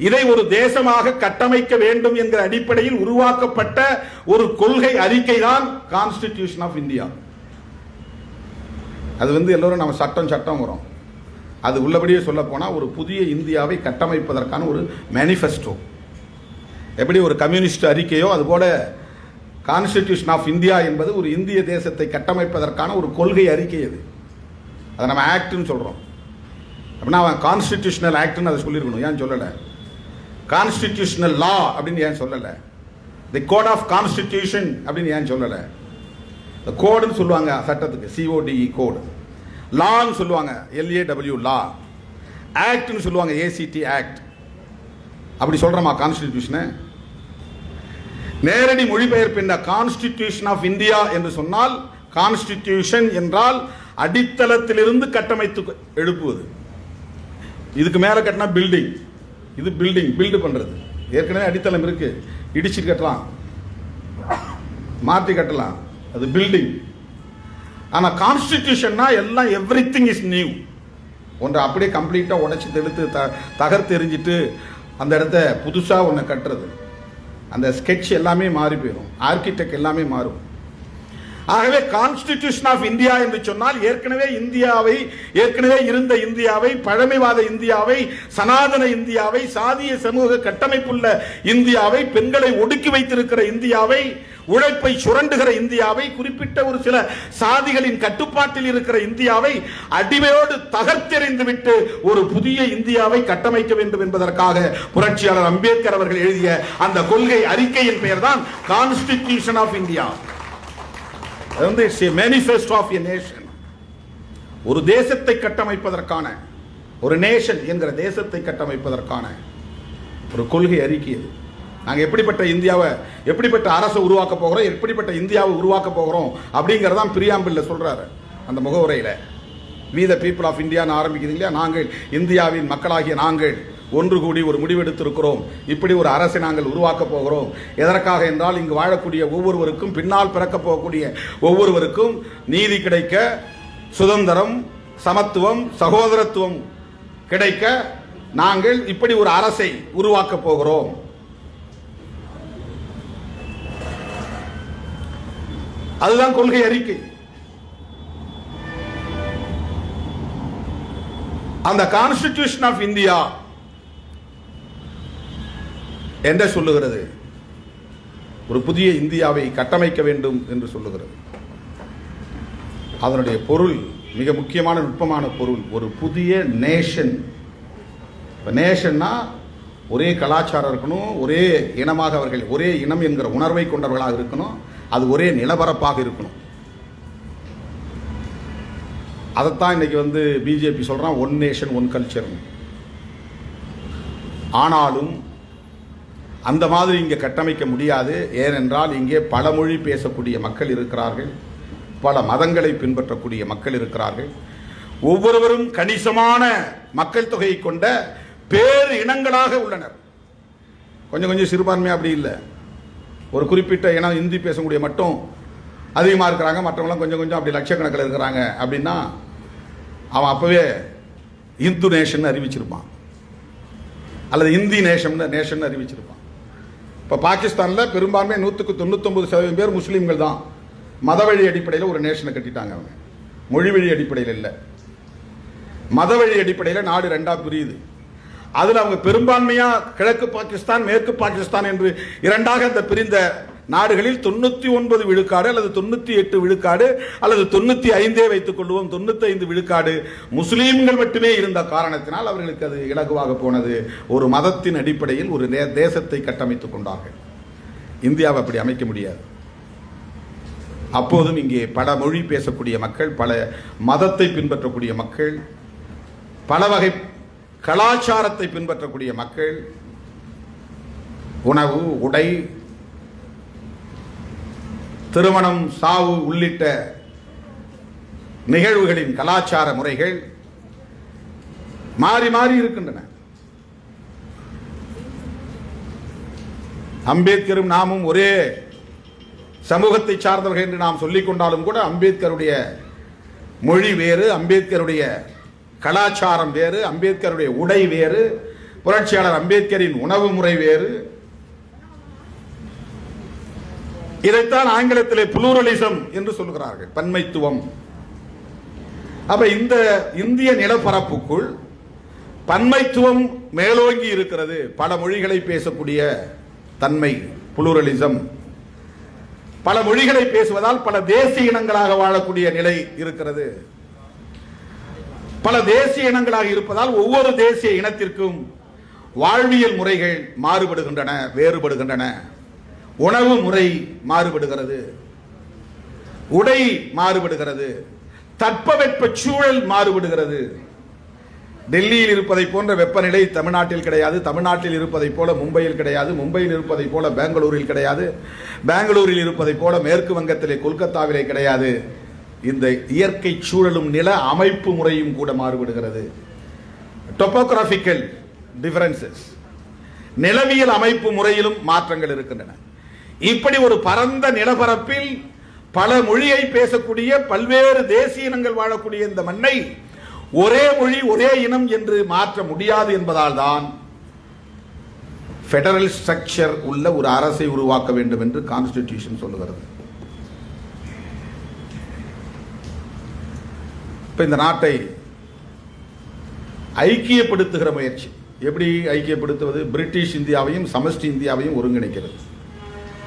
இதை ஒரு தேசமாக கட்டமைக்க வேண்டும் என்கிற அடிப்படையில் உருவாக்கப்பட்ட ஒரு கொள்கை அறிக்கை தான் கான்ஸ்டிடியூஷன் ஆஃப் இந்தியா. அது எல்லோரும் நம்ம சட்டம் வரும். அது உள்ளபடியே சொல்ல போனா ஒரு புதிய இந்தியாவை கட்டமைப்பதற்கான ஒரு மேனிஃபெஸ்டோ. எப்படி ஒரு கம்யூனிஸ்ட் அறிக்கையோ அதுபோல கான்ஸ்டிடியூஷன் ஆஃப் இந்தியா என்பது ஒரு இந்திய தேசத்தை கட்டமைப்பதற்கான ஒரு கொள்கை அறிக்கை. அது அதை நம்ம ஆக்ட்னு சொல்றோம். அப்படின்னா அவன் கான்ஸ்டிடியூஷனல் ஆக்ட்னு அதை சொல்லியிருக்கணும். ஏன் சொல்லலை? கான்ஸ்டிடியூஷனல் லா அப்படின்னு ஏன் சொல்லலை? தி கோட் ஆஃப் கான்ஸ்டிடியூஷன் அப்படின்னு ஏன் சொல்லலை? கோடுன்னு சொல்லுவாங்க சட்டத்துக்கு, CODE கோடு. லான்னு சொல்லுவாங்க, LAW லா. ஆக்ட்னு சொல்லுவாங்க, ACT ஆக்ட். அப்படி சொல்றோமா கான்ஸ்டிடியூஷனை? நேரடி மொழிபெயர்ப்பு என்ன? கான்ஸ்டிடியூஷன் ஆஃப் இந்தியா என்று சொன்னால், கான்ஸ்டிடியூஷன் என்றால் அடித்தளத்திலிருந்து கட்டமைத்து எழுப்புவது. இதுக்கு மேல கட்டினா பில்டிங். இது பில்டு பண்றது. ஏற்கனவே அடித்தளம் இருக்கு, இடிச்சு கட்டலாம், மாற்றி கட்டலாம், அது பில்டிங். ஆனா கான்ஸ்டிடியூஷன்னா எல்லாம் எவ்ரிதிங் இஸ் நியூ. ஒன்றை அப்படியே கம்ப்ளீட்டா உடைச்சு தெடுத்து தகர்த்து எரிஞ்சிட்டு அந்த இடத்த புதுசா ஒன்று கட்டுறது. அந்த ஸ்கெட்ச் எல்லாமே மாறி போயிடும், ஆர்கிடெக்ட் எல்லாமே மாறும். ஆகவே கான்ஸ்டிடியூஷன் ஆஃப் இந்தியா என்று சொன்னால் ஏற்கனவே இருந்த இந்தியாவை, பழமைவாத இந்தியாவை, சனாதன இந்தியாவை, சாதிய சமூக கட்டமைப்புள்ள இந்தியாவை, பெண்களை ஒடுக்கி வைத்திருக்கிற இந்தியாவை, உழைப்பை சுரண்டுகிற இந்தியாவை, குறிப்பிட்ட ஒரு சில சாதிகளின் கட்டுப்பாட்டில் இருக்கிற இந்தியாவை அடிமையோடு தகர்த்தெறிந்து விட்டு ஒரு புதிய இந்தியாவை கட்டமைக்க வேண்டும் என்பதற்காக புரட்சியாளர் அம்பேத்கர் அவர்கள் எழுதிய அந்த கொள்கை அறிக்கையின் பெயர் தான் constitution of India. It's a manifesto of a nation. ஒரு தேசத்தை கட்டமைப்பதற்கான, ஒரு நேஷன் என்கிற தேசத்தை கட்டமைப்பதற்கான ஒரு கொள்கை அறிக்கை. நாங்கள் எப்படிப்பட்ட அரசை உருவாக்க போகிறோம், எப்படிப்பட்ட இந்தியாவை உருவாக்க போகிறோம் அப்படிங்கிறதான் பிரியாம்பிள்ல சொல்றாரு அந்த முகவுரையில. வி த பீப்புள் ஆஃப் இந்தியான்னு ஆரம்பிக்குது இல்லையா, நாங்கள் இந்தியாவின் மக்களாகிய நாங்கள் ஒன்று கூடி ஒரு முடிவெடுத்திருக்கிறோம், இப்படி ஒரு அரசை நாங்கள் உருவாக்கப் போகிறோம். எதற்காக என்றால் இங்கு வாழக்கூடிய ஒவ்வொருவருக்கும், பின்னால் பிறக்கப் போகக்கூடிய ஒவ்வொருவருக்கும் நீதி கிடைக்க, சுதந்திரம், சமத்துவம், சகோதரத்துவம் கிடைக்க நாங்கள் இப்படி ஒரு அரசை உருவாக்கப் போகிறோம். அதுதான் கொள்கை அறிக்கை. அந்த கான்ஸ்டிடியூஷன் ஆஃப் இந்தியா என்ன சொல்லுகிறது? ஒரு புதிய இந்தியாவை கட்டமைக்க வேண்டும் என்று சொல்லுகிறது. அதனுடைய பொருள் மிக முக்கியமான நுட்பமான பொருள், ஒரு புதிய நேஷன். நேஷன்னா ஒரே கலாச்சாரம் இருக்கணும், ஒரே இனமாக அவர்கள் ஒரே இனம் என்கிற உணர்வை கொண்டவர்களாக இருக்கணும், அது ஒரே நிலப்பரப்பாக இருக்கணும். அதைத்தான் இன்னைக்கு பிஜேபி சொல்றான், ஒன் நேஷன் ஒன் கல்ச்சர். ஆனாலும் அந்த மாதிரி இங்கே கட்டமைக்க முடியாது. ஏனென்றால் இங்கே பல மொழி பேசக்கூடிய மக்கள் இருக்கிறார்கள், பல மதங்களை பின்பற்றக்கூடிய மக்கள் இருக்கிறார்கள். ஒவ்வொருவரும் கணிசமான மக்கள் தொகையை கொண்ட பேரு இனங்களாக உள்ளனர். கொஞ்சம் கொஞ்சம் சிறுபான்மையாக அப்படி இல்லை, ஒரு குறிப்பிட்ட இனம் இந்தி பேசக்கூடிய மட்டும் அதிகமாக இருக்கிறாங்க, மற்றவங்களாம் கொஞ்சம் கொஞ்சம் அப்படி லட்சக்கணக்கில் இருக்கிறாங்க. அப்படின்னா அவன் அப்போவே இந்து நேஷன் அறிவிச்சிருப்பான், அல்லது இந்தி நேஷன் அறிவிச்சிருப்பான். இப்போ பாகிஸ்தானில் பெரும்பான்மை 99% பேர் முஸ்லீம்கள் தான். மத வழி அடிப்படையில் ஒரு நேஷனை கட்டிட்டாங்க அவங்க, மொழி வழி அடிப்படையில் இல்லை. மத வழி அடிப்படையில் நாடு ரெண்டாக பிரியுது. அதில் அவங்க பெரும்பான்மையாக கிழக்கு பாகிஸ்தான், மேற்கு பாகிஸ்தான் என்று இரண்டாக அந்த பிரிந்த நாடுகளில் 99 விழுக்காடு அல்லது 98 விழுக்காடு அல்லது 95 வைத்துக் கொள்வோம், 95 விழுக்காடு முஸ்லீம்கள் மட்டுமே இருந்த காரணத்தினால் அவர்களுக்கு அது இலகுவாக போனது. ஒரு மதத்தின் அடிப்படையில் ஒரு தேசத்தை கட்டமைத்துக் கொண்டார்கள். இந்தியாவை அப்படி அமைக்க முடியாது. அப்போதும் இங்கே பல மொழி பேசக்கூடிய மக்கள், பல மதத்தை பின்பற்றக்கூடிய மக்கள், பல வகை கலாச்சாரத்தை பின்பற்றக்கூடிய மக்கள், உணவு, உடை, திருமணம், சாவு உள்ளிட்ட நிகழ்வுகளின் கலாச்சார முறைகள் மாறி மாறி இருக்கின்றன. அம்பேத்கரும் நாமும் ஒரே சமூகத்தை சார்ந்தவர்கள் என்று நாம் சொல்லிக் கொண்டாலும் கூட அம்பேத்கருடைய மொழி வேறு, அம்பேத்கருடைய கலாச்சாரம் வேறு, அம்பேத்கருடைய உடை வேறு, புரட்சியாளர் அம்பேத்கரின் உணவு முறை வேறு. இதைத்தான் ஆங்கிலத்திலே புளூரலிசம் என்று சொல்கிறார்கள், பன்மைத்துவம். அப்ப இந்த இந்திய நிலப்பரப்புக்குள் பன்மைத்துவம் மேலோங்கி இருக்கிறது. பல மொழிகளை பேசக்கூடிய தன்மை, புளூரலிசம். பல மொழிகளை பேசுவதால் பல தேசிய இனங்களாக வாழக்கூடிய நிலை இருக்கிறது. பல தேசிய இனங்களாக இருப்பதால் ஒவ்வொரு தேசிய இனத்திற்கும் வாழ்வியல் முறைகள் மாறுபடுகின்றன, வேறுபடுகின்றன. உணவு முறை மாறுபடுகிறது, உடை மாறுபடுகிறது, தட்பவெட்ப சூழல் மாறுபடுகிறது. டெல்லியில் இருப்பதை போன்ற வெப்பநிலை தமிழ்நாட்டில் கிடையாது, தமிழ்நாட்டில் இருப்பதை போல மும்பையில் கிடையாது, மும்பையில் இருப்பதை போல பெங்களூரில் கிடையாது, பெங்களூரில் இருப்பதை போல மேற்கு வங்கத்திலே கொல்கத்தாவிலே கிடையாது. இந்த இயற்கை சூழலும் நில அமைப்பு முறையும் கூட மாறுபடுகிறது. டொபோகிராபிக்கல் டிஃபரன்சஸ், நிலவியல் அமைப்பு முறையிலும் மாற்றங்கள் இருக்கின்றன. இப்படி ஒரு பரந்த நிலப்பரப்பில் பல மொழியை பேசக்கூடிய பல்வேறு தேசிய இனங்கள் வாழக்கூடிய இந்த மண்ணை ஒரே மொழி ஒரே இனம் என்று மாற்ற முடியாது என்பதால் தான் ஃபெடரல் ஸ்ட்ரக்சர் உள்ள ஒரு அரசை உருவாக்க வேண்டும் என்று கான்ஸ்டிடியூஷன் சொல்லுகிறது. இப்ப இந்த நாட்டை ஐக்கியப்படுத்துகிற முயற்சி. எப்படி ஐக்கியப்படுத்துவது? பிரிட்டிஷ் இந்தியாவையும் சமஷ்டி இந்தியாவையும் ஒருங்கிணைக்கிறது.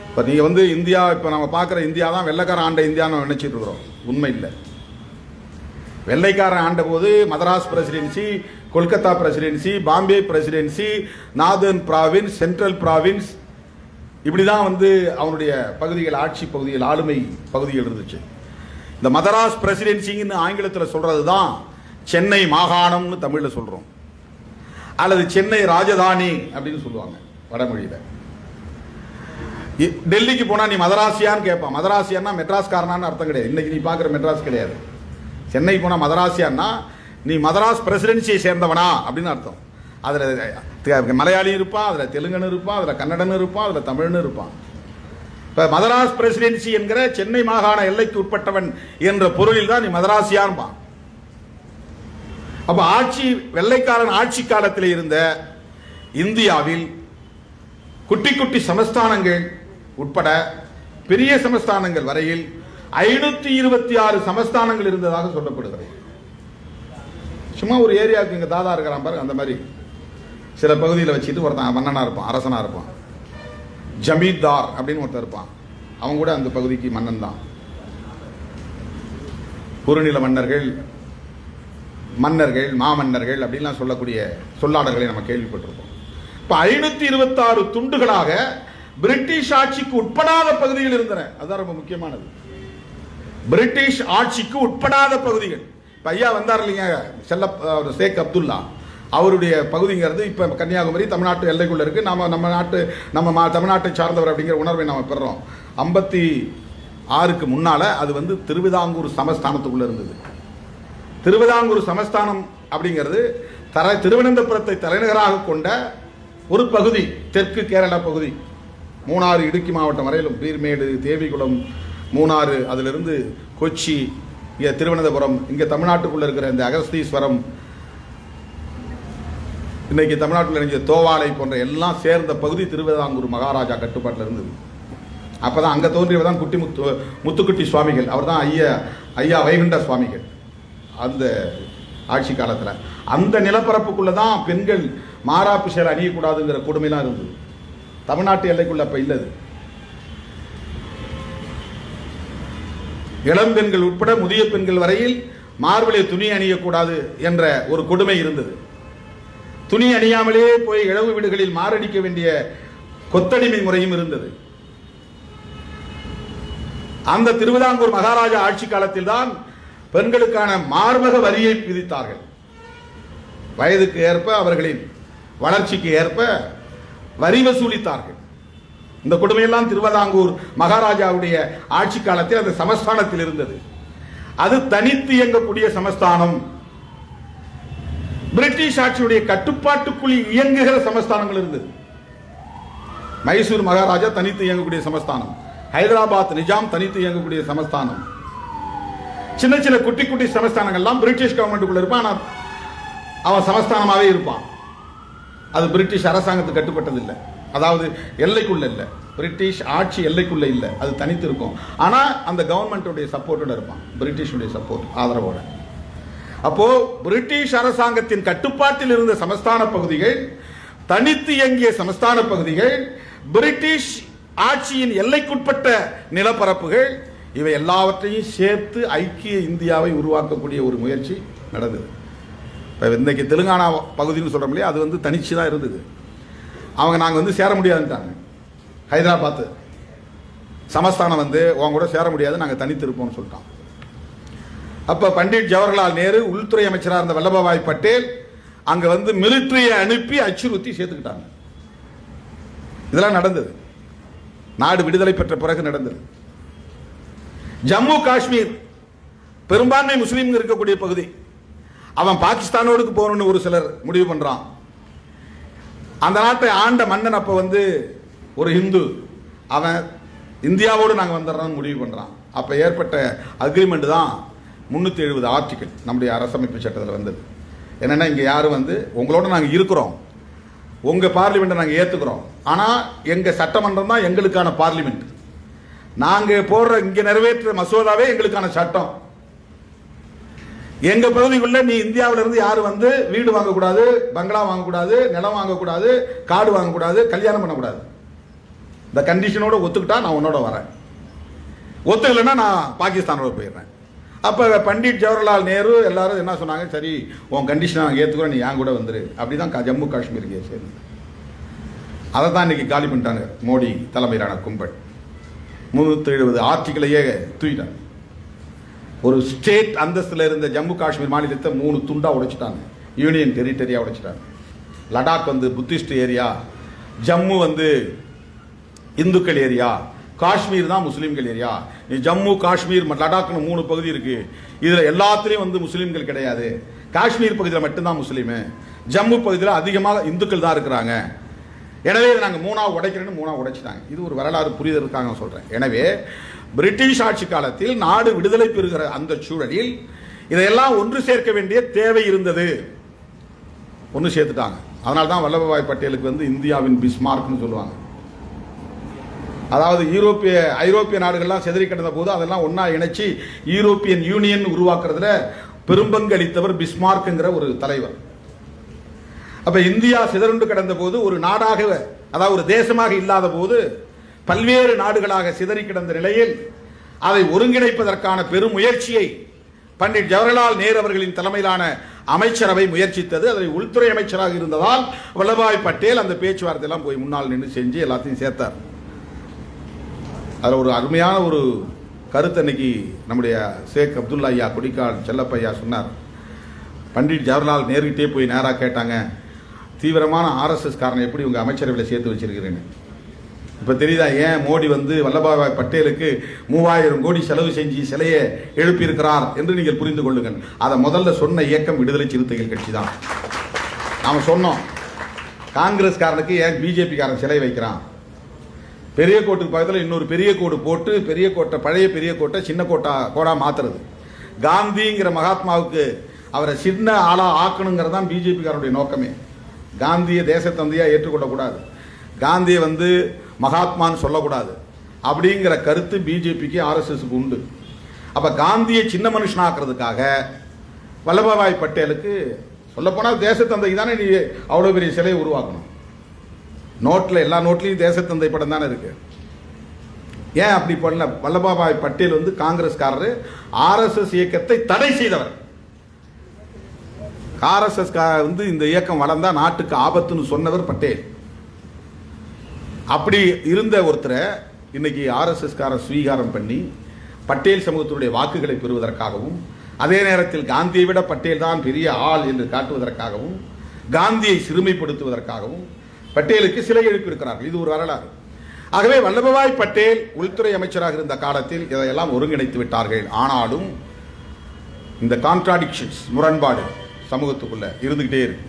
இப்போ நீங்கள் இந்தியா, இப்போ நம்ம பார்க்குற இந்தியா தான் வெள்ளைக்காரன் ஆண்ட இந்தியான்னு நினைச்சிட்டு இருக்கிறோம். உண்மை இல்லை. வெள்ளைக்காரன் ஆண்ட போது Madras presidency, Kolkata presidency, Bombay presidency, northern province, central province, இப்படி தான் அவனுடைய பகுதிகள், ஆட்சி பகுதிகள், ஆளுமை பகுதிகள் இருந்துச்சு. இந்த மதராஸ் பிரசிடென்சின்னு ஆங்கிலத்தில் சொல்றது தான் சென்னை மாகாணம்னு தமிழில் சொல்கிறோம், அல்லது சென்னை ராஜதானி அப்படின்னு சொல்லுவாங்க வடமொழியில். டெல்லிக்கு போனால் நீ மதராசியான்னு கேட்பான். மதராசியான்னா மெட்ராஸ்காரனான்னு அர்த்தம் கிடையாது. இன்னைக்கு நீ பார்க்குற மெட்ராஸ் கிடையாது. சென்னை போனால் மதராசியான்னா நீ மதராஸ் பிரசிடென்சியை சேர்ந்தவனா அப்படின்னு அர்த்தம். அதில் மலையாளியும் இருப்பான், அதில் தெலுங்கன்னு இருப்பான், அதில் கன்னடன்னு இருப்பான், அதில் தமிழ்னு இருப்பான். இப்போ மதராஸ் பிரசிடென்சி என்கிற சென்னை மாகாண எல்லைக்கு உட்பட்டவன் என்ற பொருளில் தான் நீ மதராசியான்பான். அப்போ வெள்ளைக்காரன் ஆட்சி காலத்தில் இருந்த இந்தியாவில் குட்டி குட்டி சமஸ்தானங்கள் உட்பட பெரிய சமஸ்தானங்கள் வரையில் 526 சமஸ்தானங்கள் இருந்ததாக சொல்லப்படுகிறது. சும்மா ஒரு ஏரியாவுக்கு இங்கே தாதா இருக்கிறான் பாருங்க, அந்த மாதிரி சில பகுதியில் வச்சுட்டு ஒருத்தன் மன்னனாக இருப்பான், அரசனாக இருப்பான். ஜமீன்தார் அப்படின்னு ஒருத்தர் இருப்பான், அவன் கூட அந்த பகுதிக்கு மன்னன் தான். குறுநில மன்னர்கள், மாமன்னர்கள் அப்படின்லாம் சொல்லக்கூடிய சொல்லாடல்களை நம்ம கேள்விப்பட்டிருப்போம். இப்போ 526 துண்டுகளாக பிரிட்டிஷ் ஆட்சிக்கு உட்படாத பகுதிகள் இருந்தன. அதுதான் ரொம்ப முக்கியமானது. பிரிட்டிஷ் ஆட்சிக்கு உட்படாத பகுதிகள். இப்போ ஐயா வந்தார் இல்லைங்க, ஷேக் அப்துல்லா, அவருடைய பகுதிங்கிறது இப்போ கன்னியாகுமரி தமிழ்நாட்டு எல்லைக்குள்ள இருக்கு. நம்ம தமிழ்நாட்டை சார்ந்தவர் அப்படிங்கிற உணர்வை நம்ம பெறுறோம். 56க்கு முன்னால அது வந்து திருவிதாங்கூர் சமஸ்தானத்துக்குள்ள இருந்தது. திருவிதாங்கூர் சமஸ்தானம் அப்படிங்கிறது திருவனந்தபுரத்தை தலைநகராக கொண்ட ஒரு பகுதி, தெற்கு கேரளா பகுதி. மூணாறு, இடுக்கி மாவட்டம் வரையிலும், பீர்மேடு, தேவிகுளம், மூணாறு, அதிலிருந்து கொச்சி, இங்கே திருவனந்தபுரம், இங்கே தமிழ்நாட்டுக்குள்ளே இருக்கிற இந்த அகஸ்தீஸ்வரம், இன்னைக்கு தமிழ்நாட்டில் இருந்த தோவாலை போன்ற எல்லாம் சேர்ந்த பகுதி திருவிதாங்கூர் மகாராஜா கட்டுப்பாட்டில் இருந்தது. அப்போ தான் அங்கே தோன்றியவர் தான் முத்துக்குட்டி சுவாமிகள். அவர் தான் ஐயா வைகுண்ட சுவாமிகள். அந்த ஆட்சி காலத்தில் அந்த நிலப்பரப்புக்குள்ளே தான் பெண்கள் மாறாப்பு சேலை அணியக்கூடாதுங்கிற கொடுமைலாம் இருந்தது. தமிழ்நாட்டு எல்லைக்குள்ள அப்போ இல்லது. இளம் பெண்கள் உட்பட முதிய பெண்கள் வரையில் மார்பிலே துணி அணியக்கூடாது என்ற ஒரு கொடுமை இருந்தது. துணி அணியாமலே போய் இழவு வீடுகளில் மாரடிக்க வேண்டிய கொத்தடிமை முறையும் இருந்தது. அந்த திருவிதாங்கூர் மகாராஜா ஆட்சி காலத்தில் தான் பெண்களுக்கான மார்பக வரியை விதித்தார்கள். வயதுக்கு ஏற்ப, அவர்களின் வளர்ச்சிக்கு ஏற்ப வரி வசூலித்தார்கள். இந்த கொடுமையெல்லாம் திருவிதாங்கூர் மகாராஜாவுடைய ஆட்சி காலத்தில் அந்த சமஸ்தானத்தில் இருந்தது. அது தனித்து இயங்கக்கூடிய சமஸ்தானம். பிரிட்டிஷ் ஆட்சியுடைய கட்டுப்பாட்டுக்குள் இயங்குகிற சமஸ்தானங்கள் இருந்தது. மைசூர் மகாராஜா தனித்து இயங்கக்கூடிய சமஸ்தானம், ஹைதராபாத் நிஜாம் தனித்து இயங்கக்கூடிய சமஸ்தானம், சின்ன சின்ன குட்டி குட்டி சமஸ்தானங்கள்லாம் பிரிட்டிஷ் கவர்மெண்ட்டுக்குள்ள இருப்பான். ஆனால் அவன் சமஸ்தானமாகவே இருப்பான். அது பிரிட்டிஷ் அரசாங்கத்துக்கு கட்டுப்பட்டது இல்லை, அதாவது எல்லைக்குள்ள இல்லை, பிரிட்டிஷ் ஆட்சி எல்லைக்குள்ள இல்லை, அது தனித்து இருக்கும். ஆனால் அந்த கவர்மெண்ட்டுடைய சப்போர்ட்டோட இருப்பான், பிரிட்டிஷுடைய சப்போர்ட் ஆதரவோட. அப்போ பிரிட்டிஷ் அரசாங்கத்தின் கட்டுப்பாட்டில் இருந்த சமஸ்தான பகுதிகள், தனித்து இயங்கிய சமஸ்தான பகுதிகள், பிரிட்டிஷ் ஆட்சியின் எல்லைக்குட்பட்ட நிலப்பரப்புகள், இவை எல்லாவற்றையும் சேர்த்து ஐக்கிய இந்தியாவை உருவாக்கக்கூடிய ஒரு முயற்சி நடந்தது. இப்போ இன்றைக்கி தெலுங்கானா பகுதின்னு சொல்கிறோம் இல்லையா, அது வந்து தனிச்சு தான் இருந்தது. நாங்கள் வந்து சேர முடியாதுன்ட்டாங்க. ஹைதராபாத் சமஸ்தானம் வந்து உங்க கூட சேர முடியாது, நாங்கள் தனித்து இருப்போம்னு சொல்லிட்டோம். அப்போ பண்டிட் ஜவஹர்லால் நேரு உள்துறை அமைச்சராக இருந்த வல்லபாய் பட்டேல் அங்கே வந்து மிலிட்டரியை அனுப்பி அச்சுறுத்தி சேர்த்துக்கிட்டாங்க. இதெல்லாம் நடந்தது, நாடு விடுதலை பெற்ற பிறகு நடந்தது. ஜம்மு காஷ்மீர் பெரும்பான்மை முஸ்லீம் இருக்கக்கூடிய பகுதி. அவன் பாகிஸ்தானோடு போகணும்னு ஒரு சிலர் முடிவு பண்றான். அந்த நாட்டை ஆண்ட மன்னன் அப்ப வந்து ஒரு இந்து, அவன் இந்தியாவோடு நாங்கள் வந்துடுறோம்னு முடிவு பண்றான். அப்ப ஏற்பட்ட அக்ரிமெண்ட் தான் 370 ஆர்டிகிள் நம்முடைய அரசமைப்பு சட்டத்தில் வந்தது. என்னன்னா, இங்க யாரும் வந்து உங்களோட நாங்கள் இருக்கிறோம், உங்க பார்லிமெண்ட்டை நாங்கள் ஏத்துக்கிறோம், ஆனா எங்க சட்டமன்றம் தான் எங்களுக்கான பார்லிமெண்ட், நாங்க போடுற இங்க நிறைவேற்ற மசோதாவே எங்களுக்கான சட்டம். எங்க பகுதிக்குள்ள நீ இந்தியாவில இருந்து யாரும் வந்து வீடு வாங்கக்கூடாது, பங்களா வாங்கக்கூடாது, நிலம் வாங்கக்கூடாது, காடு வாங்கக்கூடாது, கல்யாணம் பண்ணக்கூடாது. இந்த கண்டிஷனோட ஒத்துக்கிட்டா நான் உன்னோட வரேன், ஒத்துக்கலைன்னா நான் பாகிஸ்தானோட போயிடுறேன். அப்போ பண்டிட் ஜவஹர்லால் நேரு எல்லாரும் என்ன சொன்னாங்க, சரி உன் கண்டிஷனை நாங்கள் ஏற்றுக்கிறோம், நீ என் கூட வந்துரு. அப்படிதான் ஜம்மு காஷ்மீருக்கு சேர்ந்து அதை தான் இன்னைக்கு காலி பண்ணிட்டாங்க மோடி தலைமையிலான கும்பல். 370 ஆர்டிகிளையே தூக்கிட்டாங்க. ஒரு ஸ்டேட் அந்தஸ்தில் இருந்த ஜம்மு காஷ்மீர் மாநிலத்தை 3 துண்டா உடைச்சிட்டாங்க, யூனியன் டெரிட்டரியா உடைச்சிட்டாங்க. லடாக் வந்து புத்திஸ்ட் ஏரியா, ஜம்மு வந்து இந்துக்கள் ஏரியா, காஷ்மீர் தான் முஸ்லீம்கள் ஏரியா. ஜம்மு காஷ்மீர் லடாக்னு 3 பகுதி இருக்கு. இதுல எல்லாத்துலயும் வந்து முஸ்லீம்கள் கிடையாது. காஷ்மீர் பகுதியில் மட்டும்தான் முஸ்லீமு. ஜம்மு பகுதியில் அதிகமாக இந்துக்கள் தான் இருக்கிறாங்க. எனவே இதை நாங்கள் 3ஆக உடைக்கிறேன்னு 3ஆக உடைச்சிட்டாங்க. இது ஒரு வரலாறு புரிதலுக்காக சொல்றேன். எனவே பிரிட்டிஷ் ஆட்சி காலத்தில் நாடு விடுதலை பெறுகிற அந்த சூழலில் இதையெல்லாம் ஒன்று சேர்க்க வேண்டிய தேவை இருந்தது. ஒன்று சேர்த்துட்டாங்க. அதனால தான் வல்லபாய் பட்டேலுக்கு வந்து இந்தியாவின் பிஸ்மார்க்னு சொல்லுவாங்க. அதாவது ஐரோப்பிய நாடுகள்லாம் செதறி கிடந்த போது அதெல்லாம் ஒன்னா இணைச்சு யூரோப்பியன் யூனியன் உருவாக்குறதுல பெரும்பங்கு அளித்தவர் பிஸ்மார்க்ங்கிற ஒரு தலைவர். அப்ப இந்தியா சிதறுண்டு கிடந்த போது ஒரு நாடாக, அதாவது ஒரு தேசமாக இல்லாத போது பல்வேறு நாடுகளாக சிதறி கிடந்த நிலையில் அதை ஒருங்கிணைப்பதற்கான பெரும் முயற்சியை பண்டிட் ஜவஹர்லால் நேரு அவர்களின் தலைமையிலான அமைச்சரவை முயற்சித்தது. அதில் உள்துறை அமைச்சராக இருந்ததால் வல்லபாய் பட்டேல் அந்த பேச்சுவார்த்தை எல்லாம் போய் முன்னால் நின்று செஞ்சு எல்லாத்தையும் சேர்த்தார். அதில் ஒரு அருமையான ஒரு கருத்து அன்னைக்கு நம்முடைய ஷேக் அப்துல்லா ஐயா கொடிக்கால் செல்லப்பையா சொன்னார். பண்டிட் ஜவஹர்லால் நேருகிட்டே போய் நேராக கேட்டாங்க, தீவிரமான ஆர்எஸ்எஸ் காரனை எப்படி உங்கள் அமைச்சரவையில் சேர்த்து வச்சிருக்கிறேன்னு. இப்போ தெரியுதா ஏன் மோடி வந்து வல்லபாய் பட்டேலுக்கு 3000 கோடி செலவு செஞ்சு சிலையை எழுப்பியிருக்கிறார் என்று நீங்கள் புரிந்து கொள்ளுங்கள். அதை முதல்ல சொன்ன இயக்கம் விடுதலை சிறுத்தைகள் கட்சி தான். நாம் சொன்னோம், காங்கிரஸ்காரனுக்கு ஏன் பிஜேபிக்காரன் சிலை வைக்கிறான், பெரிய கோட்டுக்கு பக்கத்தில் இன்னொரு பெரிய கோடு போட்டு பெரிய கோட்டை, பழைய பெரிய கோட்டை சின்ன கோடா மாத்துறது. காந்திங்கிற மகாத்மாவுக்கு அவரை சின்ன ஆளா ஆக்கணுங்கிறது தான் பிஜேபிக்காரனுடைய நோக்கமே. காந்தியை தேசத்தந்தையா ஏற்றுக்கொள்ளக்கூடாது, காந்தியை வந்து மகாத்மான்னு சொல்லக்கூடாது அப்படிங்கிற கருத்து பிஜேபிக்கு ஆர்எஸ்எஸ்க்கு உண்டு. அப்ப காந்தியை சின்ன மனுஷனாக்குறதுக்காக வல்லபாய் பட்டேலுக்கு சொல்லப்போனால் தேசத்தந்தை தானே நீ அவ்வளோ பெரிய சிலையை உருவாக்கணும். நோட்டில் எல்லா நோட்லையும் தேசத்தந்தை படம் தானே இருக்கு. ஏன் அப்படி பண்ணல? வல்லபாய் பட்டேல் வந்து காங்கிரஸ்காரர், ஆர்எஸ்எஸ் இயக்கத்தை தடை செய்தவர். ஆர்எஸ்எஸ் வந்து இந்த இயக்கம் வளர்ந்தா நாட்டுக்கு ஆபத்துன்னு சொன்னவர் பட்டேல். அப்படி இருந்த ஒருத்தரை இன்னைக்கு ஆர்எஸ்எஸ் காரர் ஸ்வீகாரம் பண்ணி பட்டேல் சமூகத்தினுடைய வாக்குகளை பெறுவதற்காகவும், அதே நேரத்தில் காந்தியை விட பட்டேல் தான் பெரிய ஆள் என்று காட்டுவதற்காகவும், காந்தியை சிறுமைப்படுத்துவதற்காகவும் பட்டேலுக்கு சிலை எழுப்பியிருக்கிறார்கள். இது ஒரு வரலாறு. ஆகவே வல்லபாய் பட்டேல் உள்துறை அமைச்சராக இருந்த காலத்தில் இதையெல்லாம் ஒருங்கிணைத்து விட்டார்கள். ஆனாலும் இந்த கான்ட்ராடிக்ஷன்ஸ், முரண்பாடு சமூகத்துக்குள்ள இருந்துகிட்டே இருக்கு.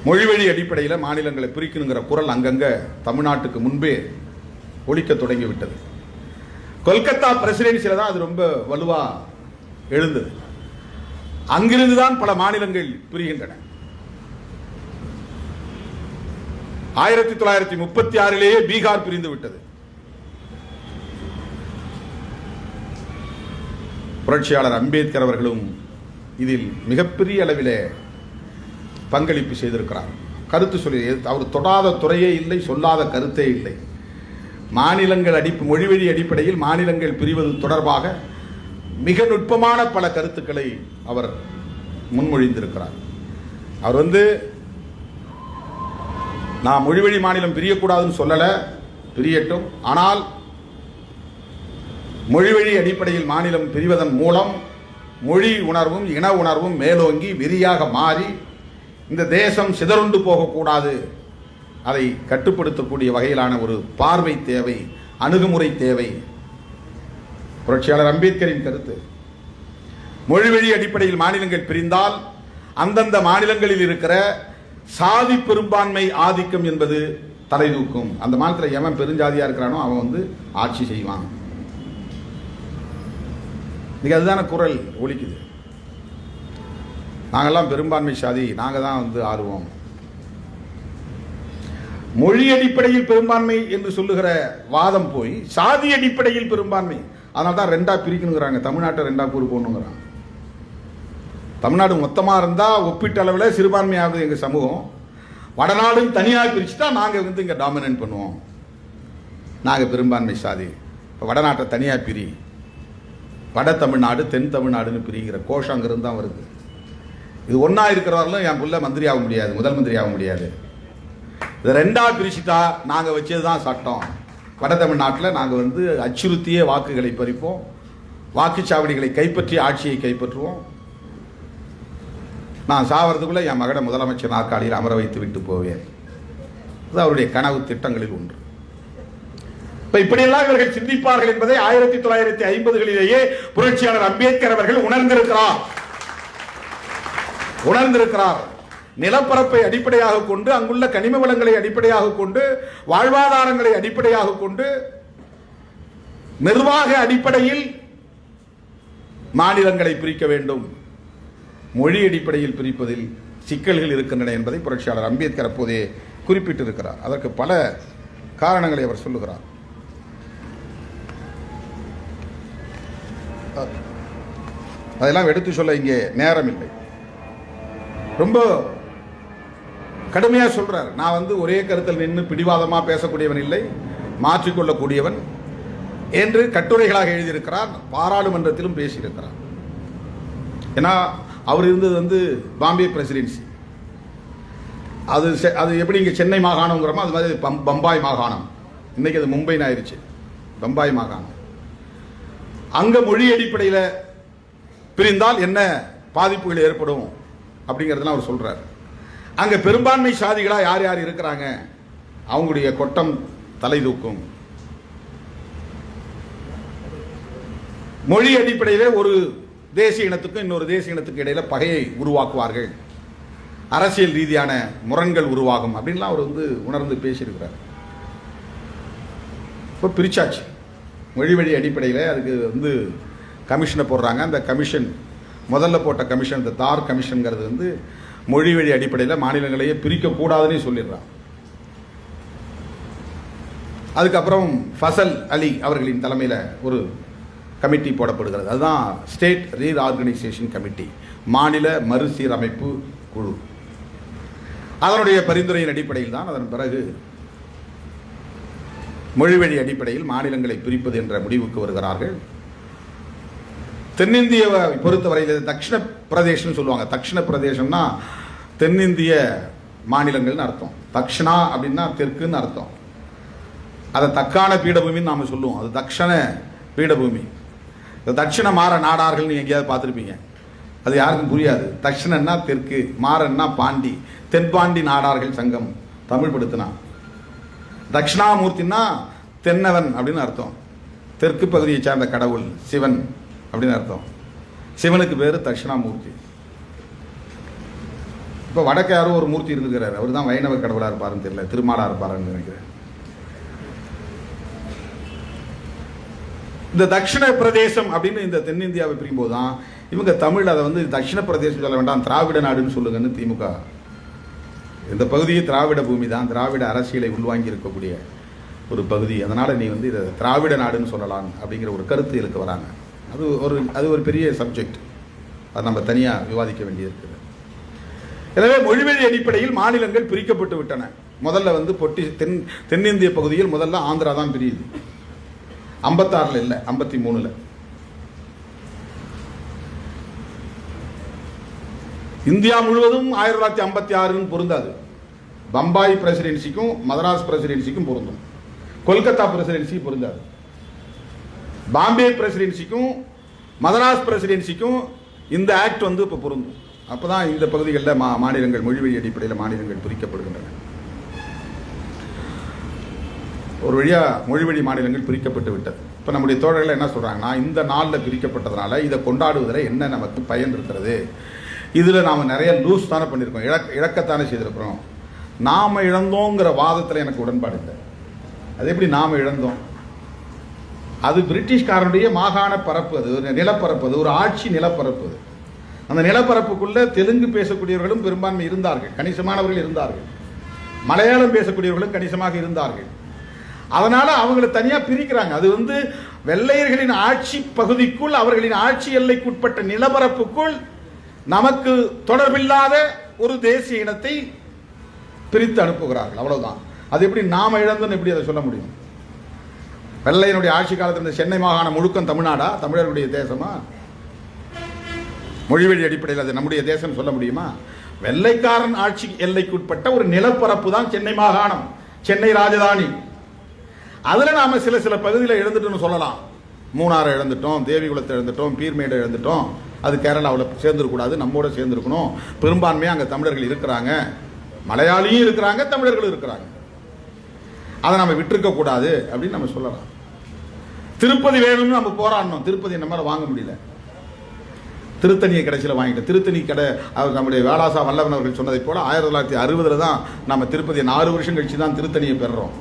மொழிவழி அடிப்படையில் மாநிலங்களை பிரிக்கணுங்கிற குரல் அங்கங்க தமிழ்நாட்டுக்கு முன்பே ஒலிக்க தொடங்கிவிட்டது. கொல்கத்தா பிரசிடென்சியில தான் அது ரொம்ப வலுவா எழுந்தது. அங்கிருந்து தான் பல மாநிலங்கள் பிரிகின்றன. 1936 பீகார் பிரிந்து விட்டது. புரட்சியாளர் அம்பேத்கர் அவர்களும் இதில் மிகப்பெரிய அளவில் பங்களிப்பு செய்திருக்கிறார். கருத்து சொல்லி அவர் தொடாத துறையே இல்லை, சொல்லாத கருத்தே இல்லை. மாநிலங்கள் மொழிவழி அடிப்படையில் மாநிலங்கள் பிரிவது தொடர்பாக மிக நுட்பமான பல கருத்துக்களை அவர் முன்மொழிந்திருக்கிறார். அவர் வந்து நான் மொழிவழி மாநிலம் பிரியக்கூடாதுன்னு சொல்லல, பிரியட்டும். ஆனால் மொழிவழி அடிப்படையில் மாநிலம் பிரிவதன் மூலம் மொழி உணர்வும் இன உணர்வும் மேலோங்கி வெறியாக மாறி இந்த தேசம் சிதறுண்டு போகக்கூடாது. அதை கட்டுப்படுத்தக்கூடிய வகையிலான ஒரு பார்வை தேவை, அணுகுமுறை தேவை. புரட்சியாளர் அம்பேத்கரின் கருத்து, மொழிவழி அடிப்படையில் மாநிலங்கள் பிரிந்தால் அந்தந்த மாநிலங்களில் இருக்கிற சாதி பெரும்பான்மை ஆதிக்கம் என்பது தலை தூக்கும். அந்த மாநிலத்தில் எவன் பெருஞ்சாதியா இருக்கிறானோ அவன் வந்து ஆட்சி செய்வான். அதுதான குரல் ஒலிக்குது. நாங்கெல்லாம் பெரும்பான்மை சாதி, நாங்கள் தான் வந்து ஆளுவோம். மொழி அடிப்படையில் பெரும்பான்மை என்று சொல்லுகிற வாதம் போய் சாதி அடிப்படையில் பெரும்பான்மை, அதனால தான் 2ஆ பிரிக்கணுங்கிறாங்க. தமிழ்நாட்டை 2ஆ கூறு போடணுங்கிறாங்க. தமிழ்நாடு மொத்தமாக இருந்தால் ஒப்பீட்டு அளவில் சிறுபான்மையாகுது எங்கள் சமூகம். வடநாடும் தனியாக பிரிச்சுட்டா நாங்கள் வந்து இங்கே டாமினேட் பண்ணுவோம், நாங்கள் பெரும்பான்மை சாதி. இப்போ வடநாட்டை தனியாக பிரி, வட தமிழ்நாடு தென் தமிழ்நாடுன்னு பிரிங்கிற கோஷம் அங்கிருந்து தான் வருது. இது ஒன்றா இருக்கிறவர்களும் என் புள்ள மந்திரி ஆக முடியாது, முதல் மந்திரி ஆக முடியாது. இதை 2ஆ பிரிச்சுட்டா நாங்கள் வச்சது தான் சட்டம். வட தமிழ்நாட்டில் நாங்கள் வந்து அச்சுறுத்திய வாக்குகளை பறிப்போம், வாக்குச்சாவடிகளை கைப்பற்றி ஆட்சியை கைப்பற்றுவோம். நான் சாவறதுக்குள்ளே என் மகனை முதலமைச்சர் நாற்காலியில் அமர வைத்து விட்டு போவேன். அது அவருடைய கனவு திட்டங்களில் ஒன்று. இப்படியெல்லாம் இவர்கள் சிந்திப்பார்கள் என்பதை 1950களிலேயே புரட்சியாளர் அம்பேத்கர் அவர்கள் உணர்ந்திருக்கிறார். நிலப்பரப்பை அடிப்படையாக கொண்டு, அங்குள்ள கனிம வளங்களை அடிப்படையாக கொண்டு, வாழ்வாதாரங்களை அடிப்படையாக கொண்டு, நிர்வாக அடிப்படையில் மாநிலங்களை பிரிக்க வேண்டும், மொழி அடிப்படையில் பிரிப்பதில் சிக்கல்கள் இருக்கின்றன என்பதை புரட்சியாளர் அம்பேத்கர் அப்போதே குறிப்பிட்டிருக்கிறார். அதற்கு பல காரணங்களை அவர் சொல்லுகிறார். அதெல்லாம் எடுத்து சொல்ல இங்கே நேரம் இல்லை. ரொம்ப கடுமையாக சொல்றார். நான் ஒரே கருத்தில் நின்று பிடிவாதமாக பேசக்கூடியவன் இல்லை, மாற்றிக்கொள்ளக்கூடியவன் என்று கட்டுரைகளாக எழுதியிருக்கிறார். பாராளுமன்றத்திலும் பேசியிருக்கிறார். ஏன்னா அவர் இருந்தது பாம்பே பிரசிடென்சி. அது எப்படி இங்கே சென்னை மாகாணங்கிறோமோ அது மாதிரி பம்பாய் மாகாணம். இன்னைக்கு அது மும்பைன்னு ஆயிடுச்சு, பம்பாய் மாகாணம். அங்க மொழி அடிப்படையில் பிரிந்தால் என்ன பாதிப்புகள் ஏற்படும் அப்படிங்கிறதுலாம் அவர் சொல்றார். அங்க பெரும்பான்மை சாதிகளா யார் யார் இருக்கிறாங்க, அவங்களுடைய கொட்டம் தலை தூக்கும். மொழி அடிப்படையில் ஒரு தேசிய இனத்துக்கும் இன்னொரு தேசிய இனத்துக்கு இடையில பகையை உருவாக்குவார்கள், அரசியல் ரீதியான முரண்கள் உருவாகும் அப்படின்லாம் அவர் உணர்ந்து பேசியிருக்கிறார். இப்போ பிரிச்சாச்சு. மொழி வழி அடிப்படையில் அதுக்கு கமிஷனை போடுறாங்க. அந்த கமிஷன் முதல்ல போட்ட கமிஷன், இந்த தார் கமிஷன்ங்கிறது மொழி வழி அடிப்படையில் மாநிலங்களையே பிரிக்கக்கூடாதுன்னு சொல்லிடுறான். அதுக்கப்புறம் ஃபசல் அலி அவர்களின் தலைமையில் ஒரு கமிட்டி போடப்படுகிறது. அதுதான் ஸ்டேட் ரீஆர்கனைசேஷன் கமிட்டி, மாநில மறுசீரமைப்பு குழு. அதனுடைய பரிந்துரையின் அடிப்படையில் தான் அதன் பிறகு மொழிவழி அடிப்படையில் மாநிலங்களை பிரிப்பது என்ற முடிவுக்கு வருகிறார்கள். தென்னிந்தியாவை பொறுத்தவரையில் தட்சிண பிரதேசம் சொல்லுவாங்க. தட்சிண பிரதேசம்னா தென்னிந்திய மாநிலங்கள்னு அர்த்தம். தக்ஷணா அப்படின்னா தெற்குன்னு அர்த்தம். அதை தக்கான பீடபூமின்னு நாம் சொல்லுவோம். அது தக்ஷண பீடபூமி. தட்சிண மாற நாடார்கள் நீங்க எங்கேயாவது பார்த்துருப்பீங்க, அது யாருக்கும் புரியாது. தட்சிணன்னா தெற்கு, மாறன்னா பாண்டி, தென்பாண்டி நாடார்கள் சங்கம் தமிழ் படுத்தினா. தட்சிணாமூர்த்தின்னா தென்னவன் அப்படின்னு அர்த்தம். தெற்கு பகுதியை சார்ந்த கடவுள் சிவன் அப்படின்னு அர்த்தம். சிவனுக்கு பேர் தட்சிணாமூர்த்தி. இப்போ வடக்கு யாரோ ஒரு மூர்த்தி இருந்துக்கிறார், அவர் தான் வைணவ கடவுளாக இருப்பாருன்னு தெரியல, திருமாலா இருப்பாருன்னு நினைக்கிறேன். இந்த தட்சிண பிரதேசம் அப்படின்னு இந்த தென்னிந்தியாவை பிரியும் போது தான் இவங்க தமிழ் அதை தட்சிண பிரதேசம் சொல்ல வேண்டாம், திராவிட நாடுன்னு சொல்லுங்கன்னு திமுக. இந்த பகுதியை திராவிட பூமி தான், திராவிட அரசியலை உள்வாங்கி இருக்கக்கூடிய ஒரு பகுதி, அதனால் நீ இதை திராவிட நாடுன்னு சொல்லலாம் அப்படிங்கிற ஒரு கருத்து இதுக்கு வராங்க. அது ஒரு பெரிய சப்ஜெக்ட், அது நம்ம தனியாக விவாதிக்க வேண்டியிருக்குது. எனவே மொழிவழி அடிப்படையில் மாநிலங்கள் பிரிக்கப்பட்டு விட்டன. முதல்ல தென்னிந்திய பகுதியில் முதல்ல ஆந்திரா தான் பிரியுது. 56 இல்லை, 53. இந்தியா முழுவதும் 1956 பொருந்தாது. பம்பாய் பிரசிடென்சிக்கும் மதராஸ் பிரசிடென்சிக்கும் பொருந்தும், கொல்கத்தா பிரசிடென்சி பொருந்தாது. பாம்பே பிரசிடென்சிக்கும் மதராஸ் பிரசிடென்சிக்கும் இந்த ஆக்ட் இப்போ பொருந்தும். அப்போதான் இந்த பகுதிகளில் மாநிலங்கள் மொழிவழி அடிப்படையில் மாநிலங்கள் பிரிக்கப்படுகின்றன. ஒரு வழியாக மொழிவழி மாநிலங்கள் பிரிக்கப்பட்டு விட்டது. இப்போ நம்முடைய தோழர்கள் என்ன சொல்கிறாங்கன்னா, இந்த நாளில் பிரிக்கப்பட்டதுனால இதை கொண்டாடுவதில் என்ன நமக்கு பயன் இருக்கிறது, இதில் நாம் நிறைய லூஸ் தானே பண்ணியிருக்கோம், இழக்கத்தானே செய்திருக்கிறோம், நாம் இழந்தோங்கிற வாதத்தில் எனக்கு உடன்பாடு இல்லை. அது எப்படி நாம் இழந்தோம்? அது பிரிட்டிஷ்காரனுடைய மாகாண பரப்பு, அது ஒரு நிலப்பரப்பு, அது ஒரு ஆட்சி நிலப்பரப்பு. அந்த நிலப்பரப்புக்குள்ளே தெலுங்கு பேசக்கூடியவர்களும் பெரும்பான்மை இருந்தார்கள், கணிசமானவர்கள் இருந்தார்கள். மலையாளம் பேசக்கூடியவர்களும் கணிசமாக இருந்தார்கள். அதனால அவங்களை தனியாக பிரிக்கிறாங்க. அது வெள்ளையர்களின் ஆட்சி பகுதிக்குள், அவர்களின் ஆட்சி எல்லைக்குட்பட்ட நிலப்பரப்புக்குள் நமக்கு தொடர்பில்லாத ஒரு தேசிய இனத்தை பிரித்து அனுப்புகிறார்கள். அவ்வளவுதான். அது எப்படி நாம இழந்தோன்னு எப்படி அதை சொல்ல முடியும்? வெள்ளையனுடைய ஆட்சி காலத்தில் இந்த சென்னை மாகாணம் முழுக்கம் தமிழ்நாடா, தமிழர்களுடைய தேசமா? மொழிவழி அடிப்படையில் அது நம்முடைய தேசம் சொல்ல முடியுமா? வெள்ளைக்காரன் ஆட்சி எல்லைக்குட்பட்ட ஒரு நிலப்பரப்பு தான் சென்னை மாகாணம், சென்னை ராஜதானி. அதில் நாம சில பகுதியில் இழந்துட்டோம்னு சொல்லலாம். மூணாரை இழந்துட்டோம், தேவிகுளத்தை இழந்துட்டோம், பீர்மேடை இழந்துட்டோம். அது கேரளாவில் சேர்ந்துருக்கூடாது, நம்மோட சேர்ந்துருக்கணும். பெரும்பான்மையாக அங்கே தமிழர்கள் இருக்கிறாங்க, மலையாளியும் இருக்கிறாங்க, தமிழர்களும் இருக்கிறாங்க. அதை நம்ம விட்டுருக்க கூடாது அப்படின்னு நம்ம சொல்லலாம். திருப்பதி வேணும்னு நம்ம போராடணும், திருப்பதி நம்மளால வாங்க முடியல. திருத்தணியை கடைசியில் வாங்கிட்டோம். திருத்தணி கடை நம்முடைய வேளாசா வல்லவன் அவர்கள் சொன்னதை போல 1960 தான் நம்ம திருப்பதியை 4 வருஷம் கழிச்சு தான் திருத்தணியை பெறுறோம்.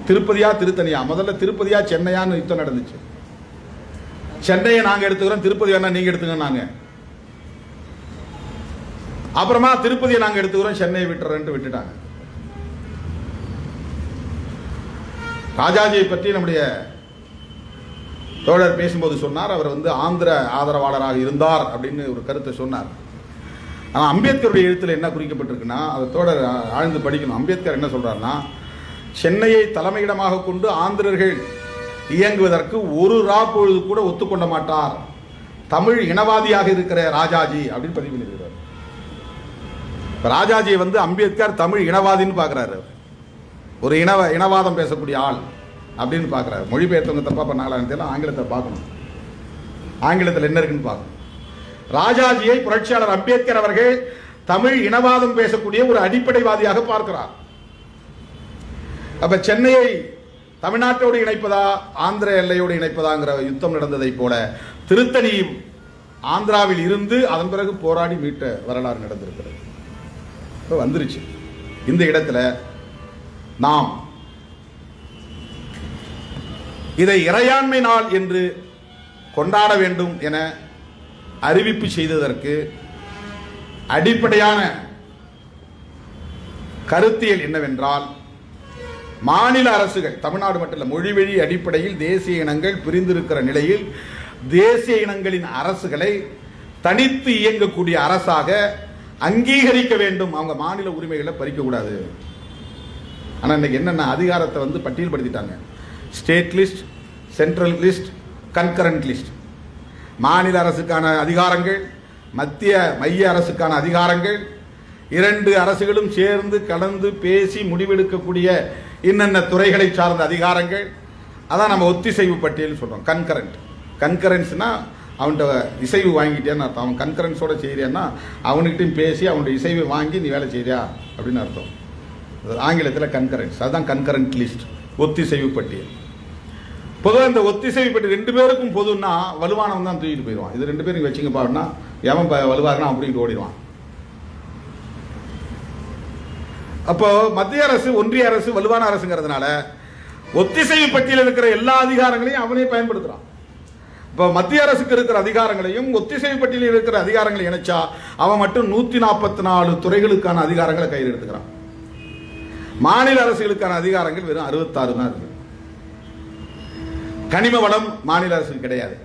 திருப்பதியா திருத்தணியா, முதல்ல திருப்பதியா சென்னையான்னு யுத்தம் நடந்துச்சு. சென்னையை நாங்கள் எடுத்துக்கிறோம், திருப்பதி வேணா நீங்க எடுத்துங்க நாங்க. அப்புறமா திருப்பதியை நாங்கள் எடுத்துக்கிறோம், சென்னையை விட்டுறேன்ட்டு விட்டுட்டாங்க. ராஜாஜியை பற்றி நம்முடைய தோழர் பேசும்போது சொன்னார், அவர் ஆந்திர ஆதரவாளராக இருந்தார் அப்படின்னு ஒரு கருத்தை சொன்னார். ஆனால் அம்பேத்கருடைய எழுத்தில் என்ன குறிக்கப்பட்டிருக்குன்னா, அதை தோழர் ஆழ்ந்து படிக்கணும். அம்பேத்கர் என்ன சொல்றாருன்னா, சென்னையை தலைமையிடமாக கொண்டு ஆந்திரர்கள் இயங்குவதற்கு ஒரு பொழுது கூட ஒத்துக்கொள்ள மாட்டார் தமிழ் இனவாதியாக இருக்கிற ராஜாஜி அப்படின்னு பதிவு பண்ணியிருக்கிறார். ராஜாஜியை அம்பேத்கர் தமிழ் இனவாதின்னு பார்க்குறாரு, ஒரு இனவாதம் பேசக்கூடிய ஆள் அப்படின்னு பார்க்குறாரு. மொழிபெயர்த்தவங்க தப்பா பண்ணாங்களான்னு தெரியல, ஆங்கிலத்தை பார்க்கணும், ஆங்கிலத்தில் என்ன இருக்குன்னு பார்க்கணும். ராஜாஜியை புரட்சியாளர் அம்பேத்கர் அவர்கள் தமிழ் இனவாதம் பேசக்கூடிய ஒரு அடிப்படைவாதியாக பார்க்கிறார். அப்ப சென்னையை தமிழ்நாட்டோடு இணைப்பதா ஆந்திர எல்லையோடு இணைப்பதாங்கிற யுத்தம் நடந்ததை போல திருத்தணி ஆந்திராவில் இருந்து அதன் பிறகு போராடி மீட்ட வரலாறு நடந்திருக்கிறது. வந்துருச்சு. இந்த இடத்துல நாம் இதை இறையாண்மை நாள் என்று கொண்டாட வேண்டும் என அறிவிப்பு செய்ததற்கு அடிப்படையான கருத்தியல் என்னவென்றால், மாநில அரசுகள் தமிழ்நாடு மட்டும் மொழிவழி அடிப்படையில் தேசிய இனங்கள் பிரிந்திருக்கிற நிலையில் தேசிய இனங்களின் அரசுகளை தனித்து இயங்கக்கூடிய அரசாக அங்கீகரிக்க வேண்டும். அவங்க மாநில உரிமைகளை பறிக்கக்கூடாது. ஆனால் இன்னைக்கு என்னென்ன அதிகாரத்தை பட்டியல்படுத்திட்டாங்க. State list, central list, concurrent list. மாநில அரசுக்கான அதிகாரங்கள், மைய அரசுக்கான அதிகாரங்கள், 2 அரசுகளும் சேர்ந்து கலந்து பேசி முடிவெடுக்கக்கூடிய இன்னென்ன துறைகளை சார்ந்த அதிகாரங்கள், அதான் நம்ம ஒத்திசைவு பட்டியல் சொல்றோம். கன்கரன்ஸ்னா அவன்கிட்ட இசைவு வாங்கிட்டேன்னு அர்த்தம். அவன் கன்கரன்ஸோட செய்யறியான்னா அவனுக்கிட்டையும் பேசி அவனுடைய இசைவை வாங்கி நீ வேலை செய்யறியா அப்படின்னு அர்த்தம். ஆங்கிலத்தில் கன்கரன்ஸ், அதுதான் கன்கரண்ட் லிஸ்ட், ஒத்திசைவு பட்டியல். பொதுவாக இந்த ஒத்திசைவு பட்டியல் 2 பேருக்கும் பொதுன்னா வலுவானவன் தான் தூக்கிட்டு போயிடுவான். இது 2 பேரும் வச்சுங்க பாருன்னா எவன் வலுவாருன்னா அப்படின்ட்டு ஓடிடுவான். அப்போ மத்திய அரசு ஒன்றிய அரசு வலுவான அரசுங்கிறதுனால ஒத்திசைவு பட்டியலில் இருக்கிற எல்லா அதிகாரங்களையும் அவனே பயன்படுத்துறான். இப்போ மத்திய அரசுக்கு இருக்கிற அதிகாரங்களையும் ஒத்திசைவு பட்டியலில் இருக்கிற அதிகாரங்களை இணைச்சா அவன் மட்டும் 144 துறைகளுக்கான அதிகாரங்களை கையில் எடுத்துக்கிறான். மாநில அரசுகளுக்கான அதிகாரங்கள் வெறும் 66 தான் இருக்கு. கனிம வளம் மாநில அரசுக்கு கிடையாது.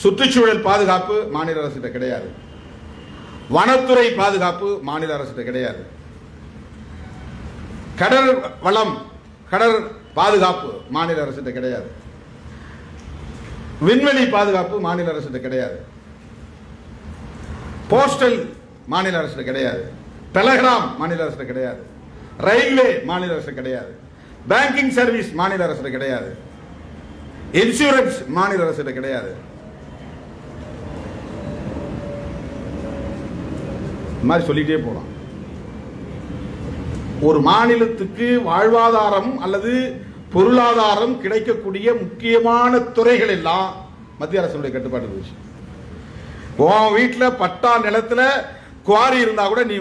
சுற்றுச்சூழல் பாதுகாப்பு மாநில அரசுகிட்ட கிடையாது. வனத்துறை பாதுகாப்பு மாநில அரசுகிட்ட கிடையாது. கடல் வளம், கடல் பாதுகாப்பு மாநில அரசுகிட்ட கிடையாது. விண்வெளி பாதுகாப்பு மாநில அரசுகிட்ட கிடையாது. போஸ்டல் மாநில அரசுகிட்ட கிடையாது. டெலகிராம் மாநில அரசுகிட்ட கிடையாது. ரயில்வே மாநில அரசு கிடையாது. பேங்கிங் சர்வீஸ் மாநில அரசு கிடையாது. இன்சூரன்ஸ் மாநில அரசு கிடையாது. இந்த மாதிரி சொல்லிட்டே போலாம். ஒரு மாநிலத்துக்கு வாழ்வாதாரம் அல்லது பொருளாதாரம் கிடைக்கக்கூடிய முக்கியமான துறைகள் எல்லாம் மத்திய அரசுடைய கட்டுப்பாடு இருந்துச்சு. உன் வீட்டில் பட்டா நிலத்துல குவாரி இருந்தா கூட நீ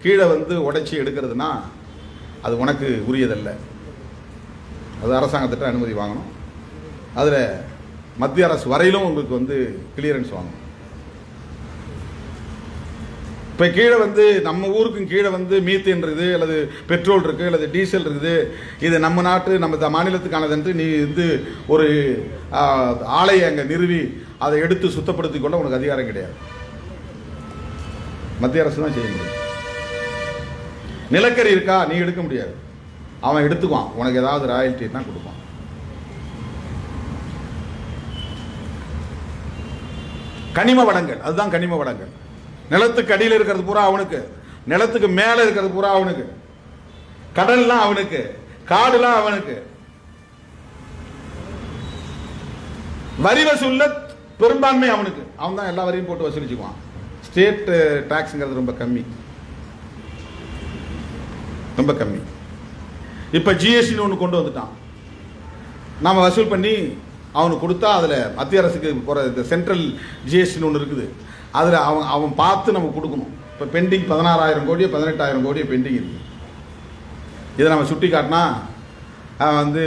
கீழே உடைச்சி எடுக்கிறதுனா அது உனக்கு உரியதல்ல. அது அரசாங்கத்திட்ட அனுமதி வாங்கணும். அதில் மத்திய அரசு வரையிலும் உங்களுக்கு கிளியரன்ஸ் வாங்கணும். இப்போ கீழே நம்ம ஊருக்கும் கீழே மீத்தேன் இருக்குது, அல்லது பெட்ரோல் இருக்குது, அல்லது டீசல் இருக்குது. இது நம்ம நாட்டு நம்ம மாநிலத்துக்கானது. நீ ஒரு ஆலையை அங்கே நிறுவி அதை எடுத்து சுத்தப்படுத்தி கொள்ள உனக்கு அதிகாரம் கிடையாது. மத்திய அரசு தான் செய்ய முடியும். நிலக்கரி இருக்கா, நீ எடுக்க முடியாது. அவன் எடுத்துக்குவான், உனக்கு ஏதாவது ராயல்ட்டினா கொடுப்பான். கனிம வளங்கள், அதுதான் கனிம வளங்கள். நிலத்துக்கு அடியில் இருக்கிறது பூரா அவனுக்கு, நிலத்துக்கு மேல இருக்கிறது பூரா அவனுக்கு, கடல்லாம் அவனுக்கு, காடுலாம் அவனுக்கு. வரி வசூல்ல பெரும்பான்மை அவனுக்கு. அவன் தான் எல்லா வரியும் போட்டு வசூலிச்சுக்குவான். ஸ்டேட் டாக்ஸ்ங்கிறது ரொம்ப கம்மி, ரொம்ப கம்மி. இப்போ ஜிஎஸ்டின்னு ஒன்று கொண்டு வந்துட்டான். நாம் வசூல் பண்ணி அவனுக்கு கொடுத்தா அதில் மத்திய அரசுக்கு போகிற இந்த சென்ட்ரல் ஜிஎஸ்டின்னு ஒன்று இருக்குது. அதில் அவன் பார்த்து நம்ம கொடுக்கணும். இப்போ பெண்டிங் 16,000 கோடியோ 18,000 கோடியோ பெண்டிங் இருக்குது. இதை நம்ம சுட்டி காட்டினா அவன் வந்து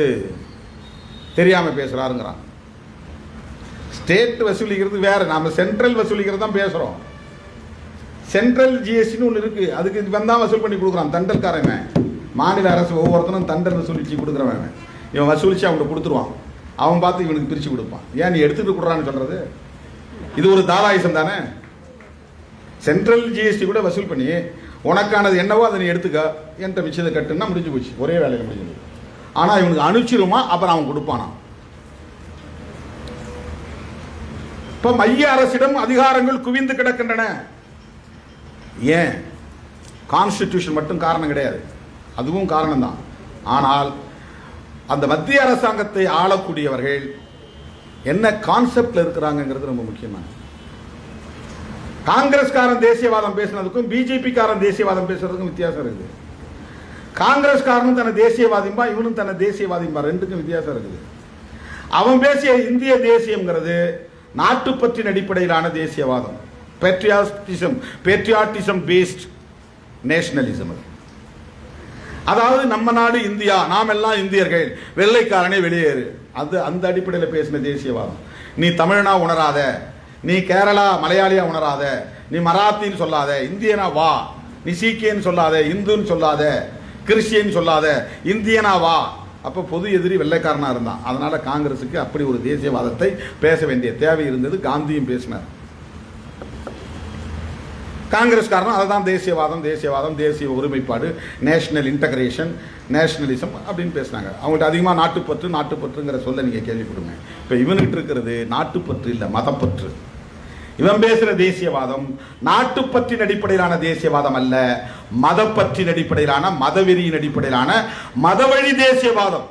தெரியாமல் பேசுகிறாருங்கிறான். ஸ்டேட் வசூலிக்கிறது வேறு, நாம் சென்ட்ரல் வசூலிக்கிறது தான் பேசுகிறோம். சென்ட்ரல் ஜிஎஸ்டின்னு ஒன்று இருக்குது, அதுக்கு இவன் தான் வசூல் பண்ணி கொடுக்குறான். தண்டல்காரன் மாநில அரசு ஒவ்வொருத்தனும் தண்டல் வசூலிச்சு கொடுக்குறவன். இவன் வசூலித்து அவனுக்கு கொடுத்துருவான். அவன் பார்த்து இவனுக்கு பிரித்து கொடுப்பான். ஏன் நீ எடுத்துகிட்டு கொடுறான்னு சொல்கிறது? இது ஒரு தாராயுசம் தானே. சென்ட்ரல் ஜிஎஸ்டி கூட வசூல் பண்ணி உனக்கானது என்னவோ அதை நீ எடுத்துக்க, என்கிட்ட மிச்சத்தை கட்டுன்னா முடிஞ்சு போச்சு, ஒரே வேலையில் முடிஞ்சது. ஆனால் இவனுக்கு அனுப்பிச்சிருமா, அப்புறம் அவன் கொடுப்பானா. இப்போ மைய அரசிடம் அதிகாரங்கள் குவிந்து கிடக்கின்றன. ஏன்? கான்ஸ்டிடியூஷன் மட்டும் காரணம் கிடையாது, அதுவும் காரணம் தான். ஆனால் அந்த மத்திய அரசாங்கத்தை ஆளக்கூடியவர்கள் என்ன கான்செப்ட்ல இருக்கிறாங்கிறது ரொம்ப முக்கியமான. காங்கிரஸ்காரன் தேசியவாதம் பேசுனதுக்கும் பிஜேபிக்காரன் தேசியவாதம் பேசுறதுக்கும் வித்தியாசம் இருக்குது. காங்கிரஸ்காரனும் தன்னை தேசியவாதிம்பா, இவனும் தன்னை தேசியவாதிம்பா, ரெண்டுக்கும் வித்தியாசம் இருக்குது. அவன் பேசிய இந்திய தேசியம்ங்கிறது நாட்டுப்பற்றின் அடிப்படையிலான தேசியவாதம், பேட்ரியாட்டிசம் பேஸ்ட் நேஷனலிசம். அதாவது நம்ம நாடு இந்தியா, நாம் எல்லாம் இந்தியர்கள், வெள்ளைக்காரனே வெளியேறு, அது அந்த அடிப்படையில் பேசின தேசியவாதம். நீ தமிழனா உணராத, நீ கேரளா மலையாளியா உணராத, நீ மராத்தின்னு சொல்லாத, இந்தியனா வா, நீ சீக்கியன்னு சொல்லாத, இந்துன்னு சொல்லாத, கிறிஸ்டியன் சொல்லாத, இந்தியனா வா. அப்போ பொது எதிரி வெள்ளைக்காரனா இருந்தான். அதனால காங்கிரஸுக்கு அப்படி ஒரு தேசியவாதத்தை பேச வேண்டிய தேவை இருந்தது. காந்தியும் பேசினார். காங்கிரஸ்காரனும் அதை தான் தேசியவாதம், தேசியவாதம், தேசிய ஒருமைப்பாடு, நேஷனல் இன்டகிரேஷன், நேஷனலிசம் அப்படின்னு பேசுனாங்க. அவங்கள்ட்ட அதிகமாக நாட்டுப்பற்றுங்கிற சொல்ல நீங்கள் கேள்விப்படுங்க. இப்போ இவனுக்கிட்ட இருக்கிறது நாட்டுப்பற்று இல்லை, மதப்பற்று. இவன் பேசுகிற தேசியவாதம் நாட்டுப்பற்றின் அடிப்படையிலான தேசியவாதம் அல்ல, மதப்பற்றின் அடிப்படையிலான, மதவெறியின் அடிப்படையிலான மதவழி தேசியவாதம்.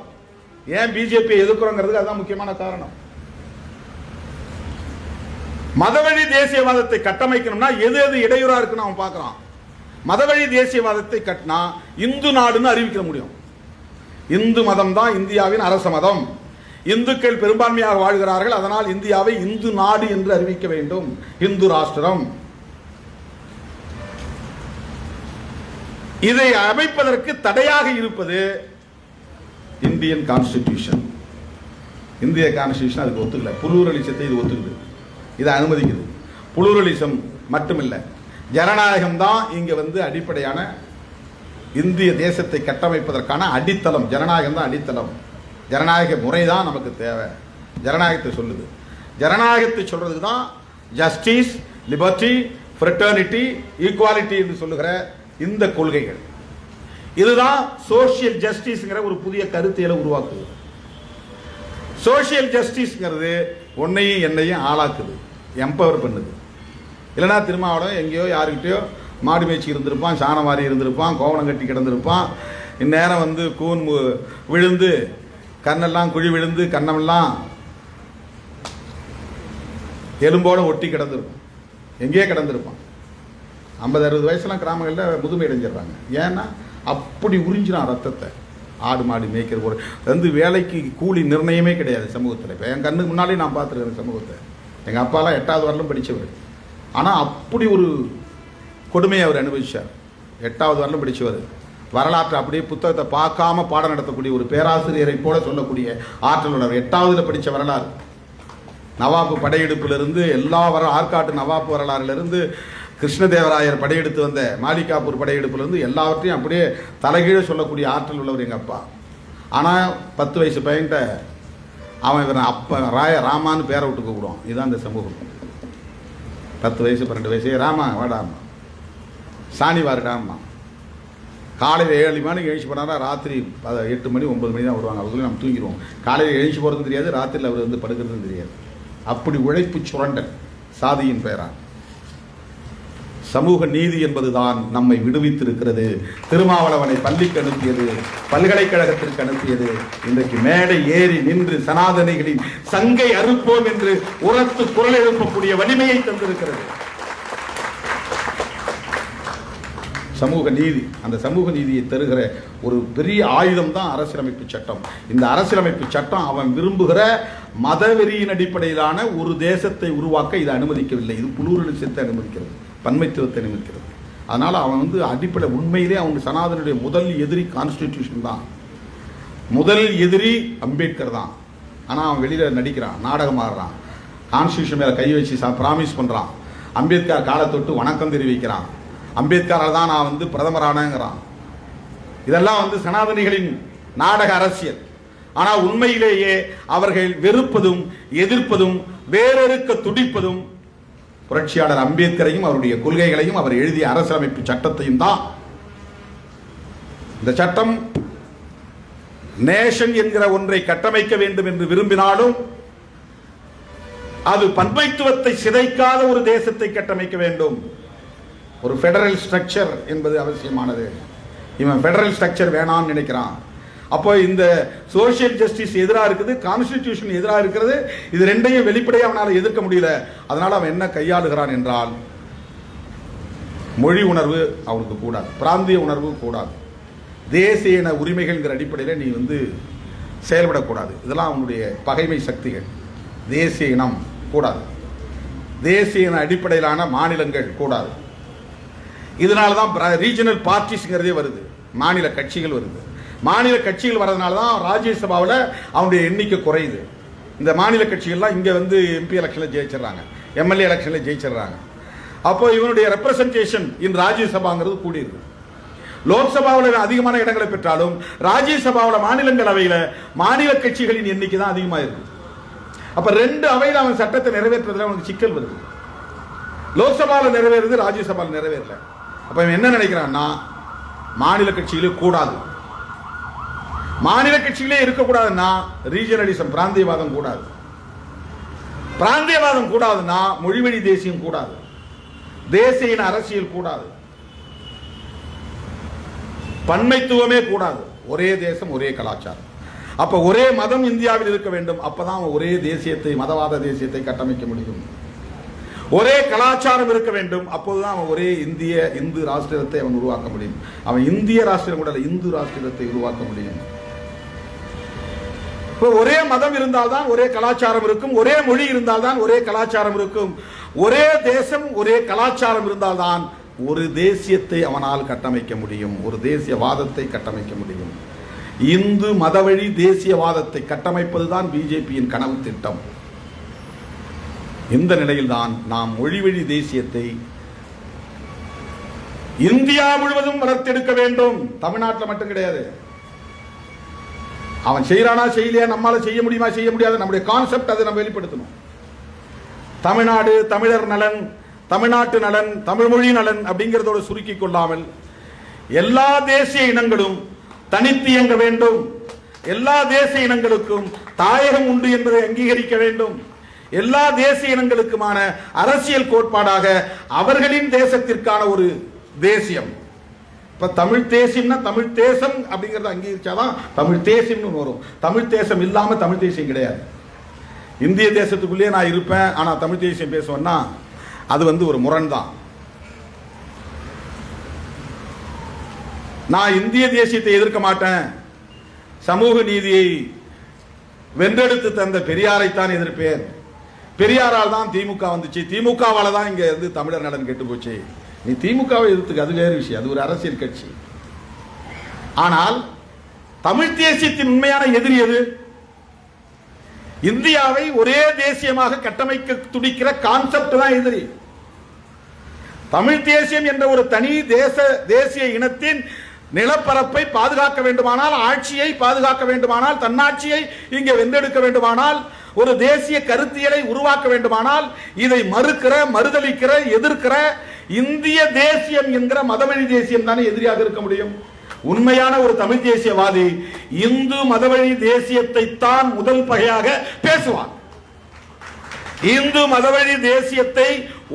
ஏன் பிஜேபி எதிர்க்கிறோங்கிறதுக்கு அதுதான் முக்கியமான காரணம். மதவழி தேசியவாதத்தை கட்டமைக்கணும்னா எது எது இடையூறா இருக்குன்னு அவன் பார்க்கறான். மதவழி தேசியவாதத்தை கட்டினா இந்து நாடுன்னு அறிவிக்க முடியும். இந்து மதம் தான் இந்தியாவின் அரச மதம், இந்துக்கள் பெரும்பான்மையாக வாழ்கிறார்கள், அதனால் இந்தியாவை இந்து நாடு என்று அறிவிக்க வேண்டும், இந்து ராஷ்டிரம். இதை அமைப்பதற்கு தடையாக இருப்பது இந்தியன் கான்ஸ்டிடியூஷன். இந்திய கான்ஸ்டிடியூஷன் அதுக்கு ஒத்துக்கல. புளூரலிசத்தை இது ஒத்துக்குது, இதை அனுமதிக்குது. புளூரலிசம் மட்டுமில்லை, ஜனநாயகம் தான் இங்கே வந்து அடிப்படையான இந்திய தேசத்தை கட்டமைப்பதற்கான அடித்தளம். ஜனநாயகம் தான் அடித்தளம். ஜனநாயக முறை தான் நமக்கு தேவை. ஜனநாயகத்தை சொல்லுது. ஜனநாயகத்தை சொல்றதுக்கு தான் ஜஸ்டிஸ், லிபர்ட்டி, ஃப்ரெட்டர்னிட்டி, ஈக்குவாலிட்டி என்று சொல்லுகிற இந்த கொள்கைகள். இதுதான் சோசியல் ஜஸ்டிஸ்ங்கிற ஒரு புதிய கருத்தியலை உருவாக்குது. சோசியல் ஜஸ்டிஸ்ங்கிறது உன்னையும் என்னையும் ஆளாக்குது, எம்பவர் பண்ணுது. இல்லைனா திருமாவளவன் எங்கேயோ யாருக்கிட்டையோ மாடு மேய்ச்சி இருந்திருப்பான், சாணவாரி இருந்திருப்பான், கோவணம் கட்டி கிடந்திருப்பான். இந்நேரம் வந்து கூன் விழுந்து, கண்ணெல்லாம் குழி விழுந்து, கண்ணமெல்லாம் எலும்போடு ஒட்டி கிடந்திருக்கும், எங்கேயே கிடந்திருப்பான். 50-60 வயசுலாம் கிராமங்களில் முதுமை அடைஞ்சிடுறாங்க. ஏன்னா அப்படி உறிஞ்சினான் ரத்தத்தை. ஆடு மாடு மேய்க்கிற ஒரு வந்து வேலைக்கு கூலி நிர்ணயமே கிடையாது சமூகத்தில். இப்போ என் கண்ணுக்கு முன்னாலே நான் பார்த்துருக்கேன் சமூகத்தை. எங்கள் அப்பாலாம் 8வது வரலும் படித்தவர். ஆனால் அப்படி ஒரு கொடுமையை அவர் அனுபவிச்சார். 8வது வரலும் படித்தவர். வரலாற்றை அப்படியே புத்தகத்தை பார்க்காம பாடம் நடத்தக்கூடிய ஒரு பேராசிரியரை போல சொல்லக்கூடிய ஆற்றல் உள்ளவர். 8வதுல படித்த வரலாறு, நவாப்பு படையெடுப்பிலிருந்து எல்லா ஆற்காட்டு நவாப்பு வரலாறுலேருந்து, கிருஷ்ணதேவராயர் படையெடுத்து வந்த மாலிகாப்பூர் படையெடுப்பிலிருந்து எல்லாவற்றையும் அப்படியே தலைகீழ சொல்லக்கூடிய ஆற்றல் உள்ளவர் எங்கள் அப்பா. ஆனால் 10 வயசு பையன்கிட்ட அவன் இவன் அப்பா ராமான்னு பேரை விட்டு கூப்பிடுவான். இதுதான் இந்த சமூகம். 10 வயசு 12 வயசு, ராமா வாடாமா, சாணி வாருடாமா. காலையில் 7 மணிக்கு எழுச்சி போனாரா, ராத்திரி 8 மணி 9 மணி தான் வருவாங்க. அவங்களும் நம்ம தூங்கிடுவோம். காலையில் எழுச்சி போகிறதும் தெரியாது, ராத்திரியில் அவர் வந்து படுக்கிறதும் தெரியாது. அப்படி உழைப்பு சுரண்டன் சாதியின் பெயரா. சமூக நீதி என்பதுதான் நம்மை விடுவித்திருக்கிறது. திருமாவளவனை பள்ளிக்கு அனுப்பியது, பல்கலைக்கழகத்திற்கு அனுப்பியது. இன்றைக்கு மேடை ஏறி நின்று சனாதனிகளின் சங்கை அறுப்போம் என்று உரத்து குரல் எழுப்பக்கூடிய வலிமையை தந்திருக்கிறது. சமூக நீதி. அந்த சமூக நீதியை தருகிற ஒரு பெரிய ஆயுதம் தான் அரசியலமைப்பு சட்டம். இந்த அரசியலமைப்பு சட்டம் அவன் விரும்புகிற மதவெறியின் அடிப்படையிலான ஒரு தேசத்தை உருவாக்க இதை அனுமதிக்கவில்லை. இது புளூரலிசத்தை அனுமதிக்கிறது, பன்மைத்துவத்தை அனுமதிக்கிறது. அதனால் அவன் அடிப்படை உண்மையிலே அவன் சனாதனுடைய முதல் எதிரி கான்ஸ்டிடியூஷன் தான், முதல் எதிரி அம்பேத்கர் தான். ஆனால் அவன் வெளியில் நடிக்கிறான், நாடகம் ஆடுறான், கான்ஸ்டியூஷன் மேலே கை வச்சு ப்ராமிஸ் பண்ணுறான், அம்பேத்கர் காலை தொட்டு வணக்கம் தெரிவிக்கிறான், அம்பேத்கரால் தான் நான் பிரதமரானங்கிறான். இதெல்லாம் சனாதனிகளின் நாடக அரசியல். ஆனால் உண்மையிலேயே அவர்கள் வெறுப்பதும் எதிர்ப்பதும் வேறறுக்க துடிப்பதும் புரட்சியாளர் அம்பேத்கரையும் அவருடைய கொள்கைகளையும் அவர் எழுதிய அரசியலமைப்பு சட்டத்தையும் தான். இந்த சட்டம் நேஷன் என்கிற ஒன்றை கட்டமைக்க வேண்டும் என்று விரும்பினாலும் அது பன்மைத்துவத்தை சிதைக்காத ஒரு தேசத்தை கட்டமைக்க வேண்டும். ஒரு ஃபெடரல் ஸ்ட்ரக்சர் என்பது அவசியமானது. இவன் ஃபெடரல் ஸ்ட்ரக்சர் வேணாம்னு நினைக்கிறான். அப்போ இந்த சோசியல் ஜஸ்டிஸ் எதிராக இருக்குது, கான்ஸ்டிடியூஷன் எதிராக இருக்கிறது. இது ரெண்டையும் வெளிப்படையாக அவனால் எதிர்க்க முடியல. அதனால் அவன் என்ன கையாளுகிறான் என்றால், மொழி உணர்வு அவனுக்கு கூடாது, பிராந்திய உணர்வு கூடாது, தேசிய இன உரிமைகள்ங்கிற அடிப்படையில் நீ செயல்படக்கூடாது. இதெல்லாம் அவனுடைய பகைமை சக்திகள். தேசிய இனம் கூடாது, தேசிய இன அடிப்படையிலான மாநிலங்கள் கூடாது. இதனால தான் ரீஜனல் பார்ட்டிஸ்ங்கிறதே வருது, மாநில கட்சிகள் வருது. மாநில கட்சிகள் வர்றதுனால தான் ராஜ்யசபாவில் அவனுடைய எண்ணிக்கை குறையுது. இந்த மாநில கட்சிகள்லாம் இங்கே எம்பி எலெக்ஷனில் ஜெயிச்சிடறாங்க, எம்எல்ஏ எலெக்ஷனில் ஜெயிச்சிடறாங்க. அப்போ இவனுடைய ரெப்ரசன்டேஷன் இன் ராஜ்யசபாங்கிறது கூடியிருக்கு. லோக்சபாவில் அதிகமான இடங்களை பெற்றாலும் ராஜ்யசபாவில் மாநிலங்களவையில் மாநில கட்சிகளின் எண்ணிக்கை தான் அதிகமாக இருக்கு. அப்போ ரெண்டு அவையில் அவன் சட்டத்தை நிறைவேற்றுறதுல அவனுக்கு சிக்கல் வருது. லோக்சபாவில் நிறைவேறுது, ராஜ்யசபாவில் நிறைவேறல. அப்போ இவன் என்ன நினைக்கிறான்னா, மாநில கட்சிகளே கூடாது, மாநில கட்சிகளே இருக்கக்கூடாதுன்னா ரீஜனலிசம் பிராந்தியவாதம் கூடாது, பிராந்தியவாதம் கூடாதுன்னா மொழிவழி தேசியம் கூடாது, தேசிய இன அரசியல் கூடாது, பன்மைத்துவமே கூடாது, ஒரே தேசம் ஒரே கலாச்சாரம். அப்ப ஒரே மதம் இந்தியாவில் இருக்க வேண்டும். அப்பதான் ஒரே தேசியத்தை, மதவாத தேசியத்தை கட்டமைக்க முடியும். ஒரே கலாச்சாரம் இருக்க வேண்டும். அப்போதுதான் அவன் ஒரே இந்து ராஷ்டிரத்தை அவன் உருவாக்க முடியும். அவன் இந்திய ராஷ்டிரம் கூட இந்து ராஷ்டிரத்தை உருவாக்க முடியும். ஒரே மதம் இருந்தால்தான் ஒரே கலாச்சாரம் இருக்கும், ஒரே மொழி இருந்தால்தான் ஒரே கலாச்சாரம் இருக்கும், ஒரே தேசம் ஒரே கலாச்சாரம் இருந்தால்தான் ஒரு தேசியத்தை அவனால் கட்டமைக்க முடியும், ஒரு தேசியவாதத்தை கட்டமைக்க முடியும். இந்து மதவழி தேசியவாதத்தை கட்டமைப்பதுதான் பிஜேபியின் கனவு திட்டம். இந்த நிலையில்தான் நாம் மொழிவழி தேசியத்தை இந்தியா முழுவதும் வளர்த்தெடுக்க வேண்டும். தமிழ்நாட்டில் மட்டும் கிடையாது. அவன் செய்யறானா செய்யலையா, நம்மால செய்ய முடியுமா செய்ய முடியாது, நம்முடைய கான்செப்ட் அதை நம்ம வெளிப்படுத்தணும். தமிழ்நாடு, தமிழர் நலன், தமிழ்நாட்டு நலன், தமிழ் மொழி நலன் அப்படிங்கிறதோட சுருக்கி கொள்ளாமல் எல்லா தேசிய இனங்களும் தனித்து இயங்க வேண்டும். எல்லா தேசிய இனங்களுக்கும் தாயகம் உண்டு என்பதை அங்கீகரிக்க வேண்டும். எல்லா தேசிய இனங்களுக்குமான அரசியல் கோட்பாடாக அவர்களின் தேசத்திற்கான ஒரு தேசியம். இப்ப தமிழ் தேசியம்னா தமிழ் தேசம் அப்படிங்கறத அங்கீகரிச்சாதான் தமிழ் தேசியம்னு வரும். தமிழ் தேசம் இல்லாம தமிழ் தேசியம் கிடையாது. இந்திய தேசத்துக்குள்ளேயே நான் இருப்பேன், ஆனா தமிழ் தேசியம் பேசுவேன்னா அது ஒரு முரண் தான். நான் இந்திய தேசியத்தை எதிர்க்க மாட்டேன், சமூக நீதியை வென்றெடுத்து தந்த பெரியாரைத்தான் எதிர்ப்பேன். பெரியாரால் தான் திமுக வந்துச்சு, திமுகவால தான் இங்க தமிழர் நலன் கெட்டு போச்சு. நீ திமுகவை எதிர்த்துக்க, அது வேறு விஷயம், அது ஒரு அரசியல் கட்சி. ஆனால் தமிழ் தேசியத்தின் உண்மையான எதிரி எது? இந்தியாவை ஒரே தேசியமாக கட்டமைக்க துடிக்கிற கான்செப்ட் தான் எதிரி. தமிழ் தேசியம் என்ற ஒரு தனி தேசிய இனத்தின் நிலப்பரப்பை பாதுகாக்க வேண்டுமானால், ஆட்சியை பாதுகாக்க வேண்டுமானால், தன்னாட்சியை இங்கே வென்றெடுக்க வேண்டுமானால், ஒரு தேசிய கருத்தியலை உருவாக்க வேண்டுமானால், இதை மறுக்கிற, மறுதளிக்கிற, எதிர்க்கிற இந்திய தேசியம் என்கிற மதவழி தேசியம் தானே எதிரியாக இருக்க முடியும். உண்மையான ஒரு தமிழ் தேசியவாதி இந்து மதவழி தேசியத்தை தான் முதல் பகையாக பேசுவான். இந்து மதவழி தேசியத்தை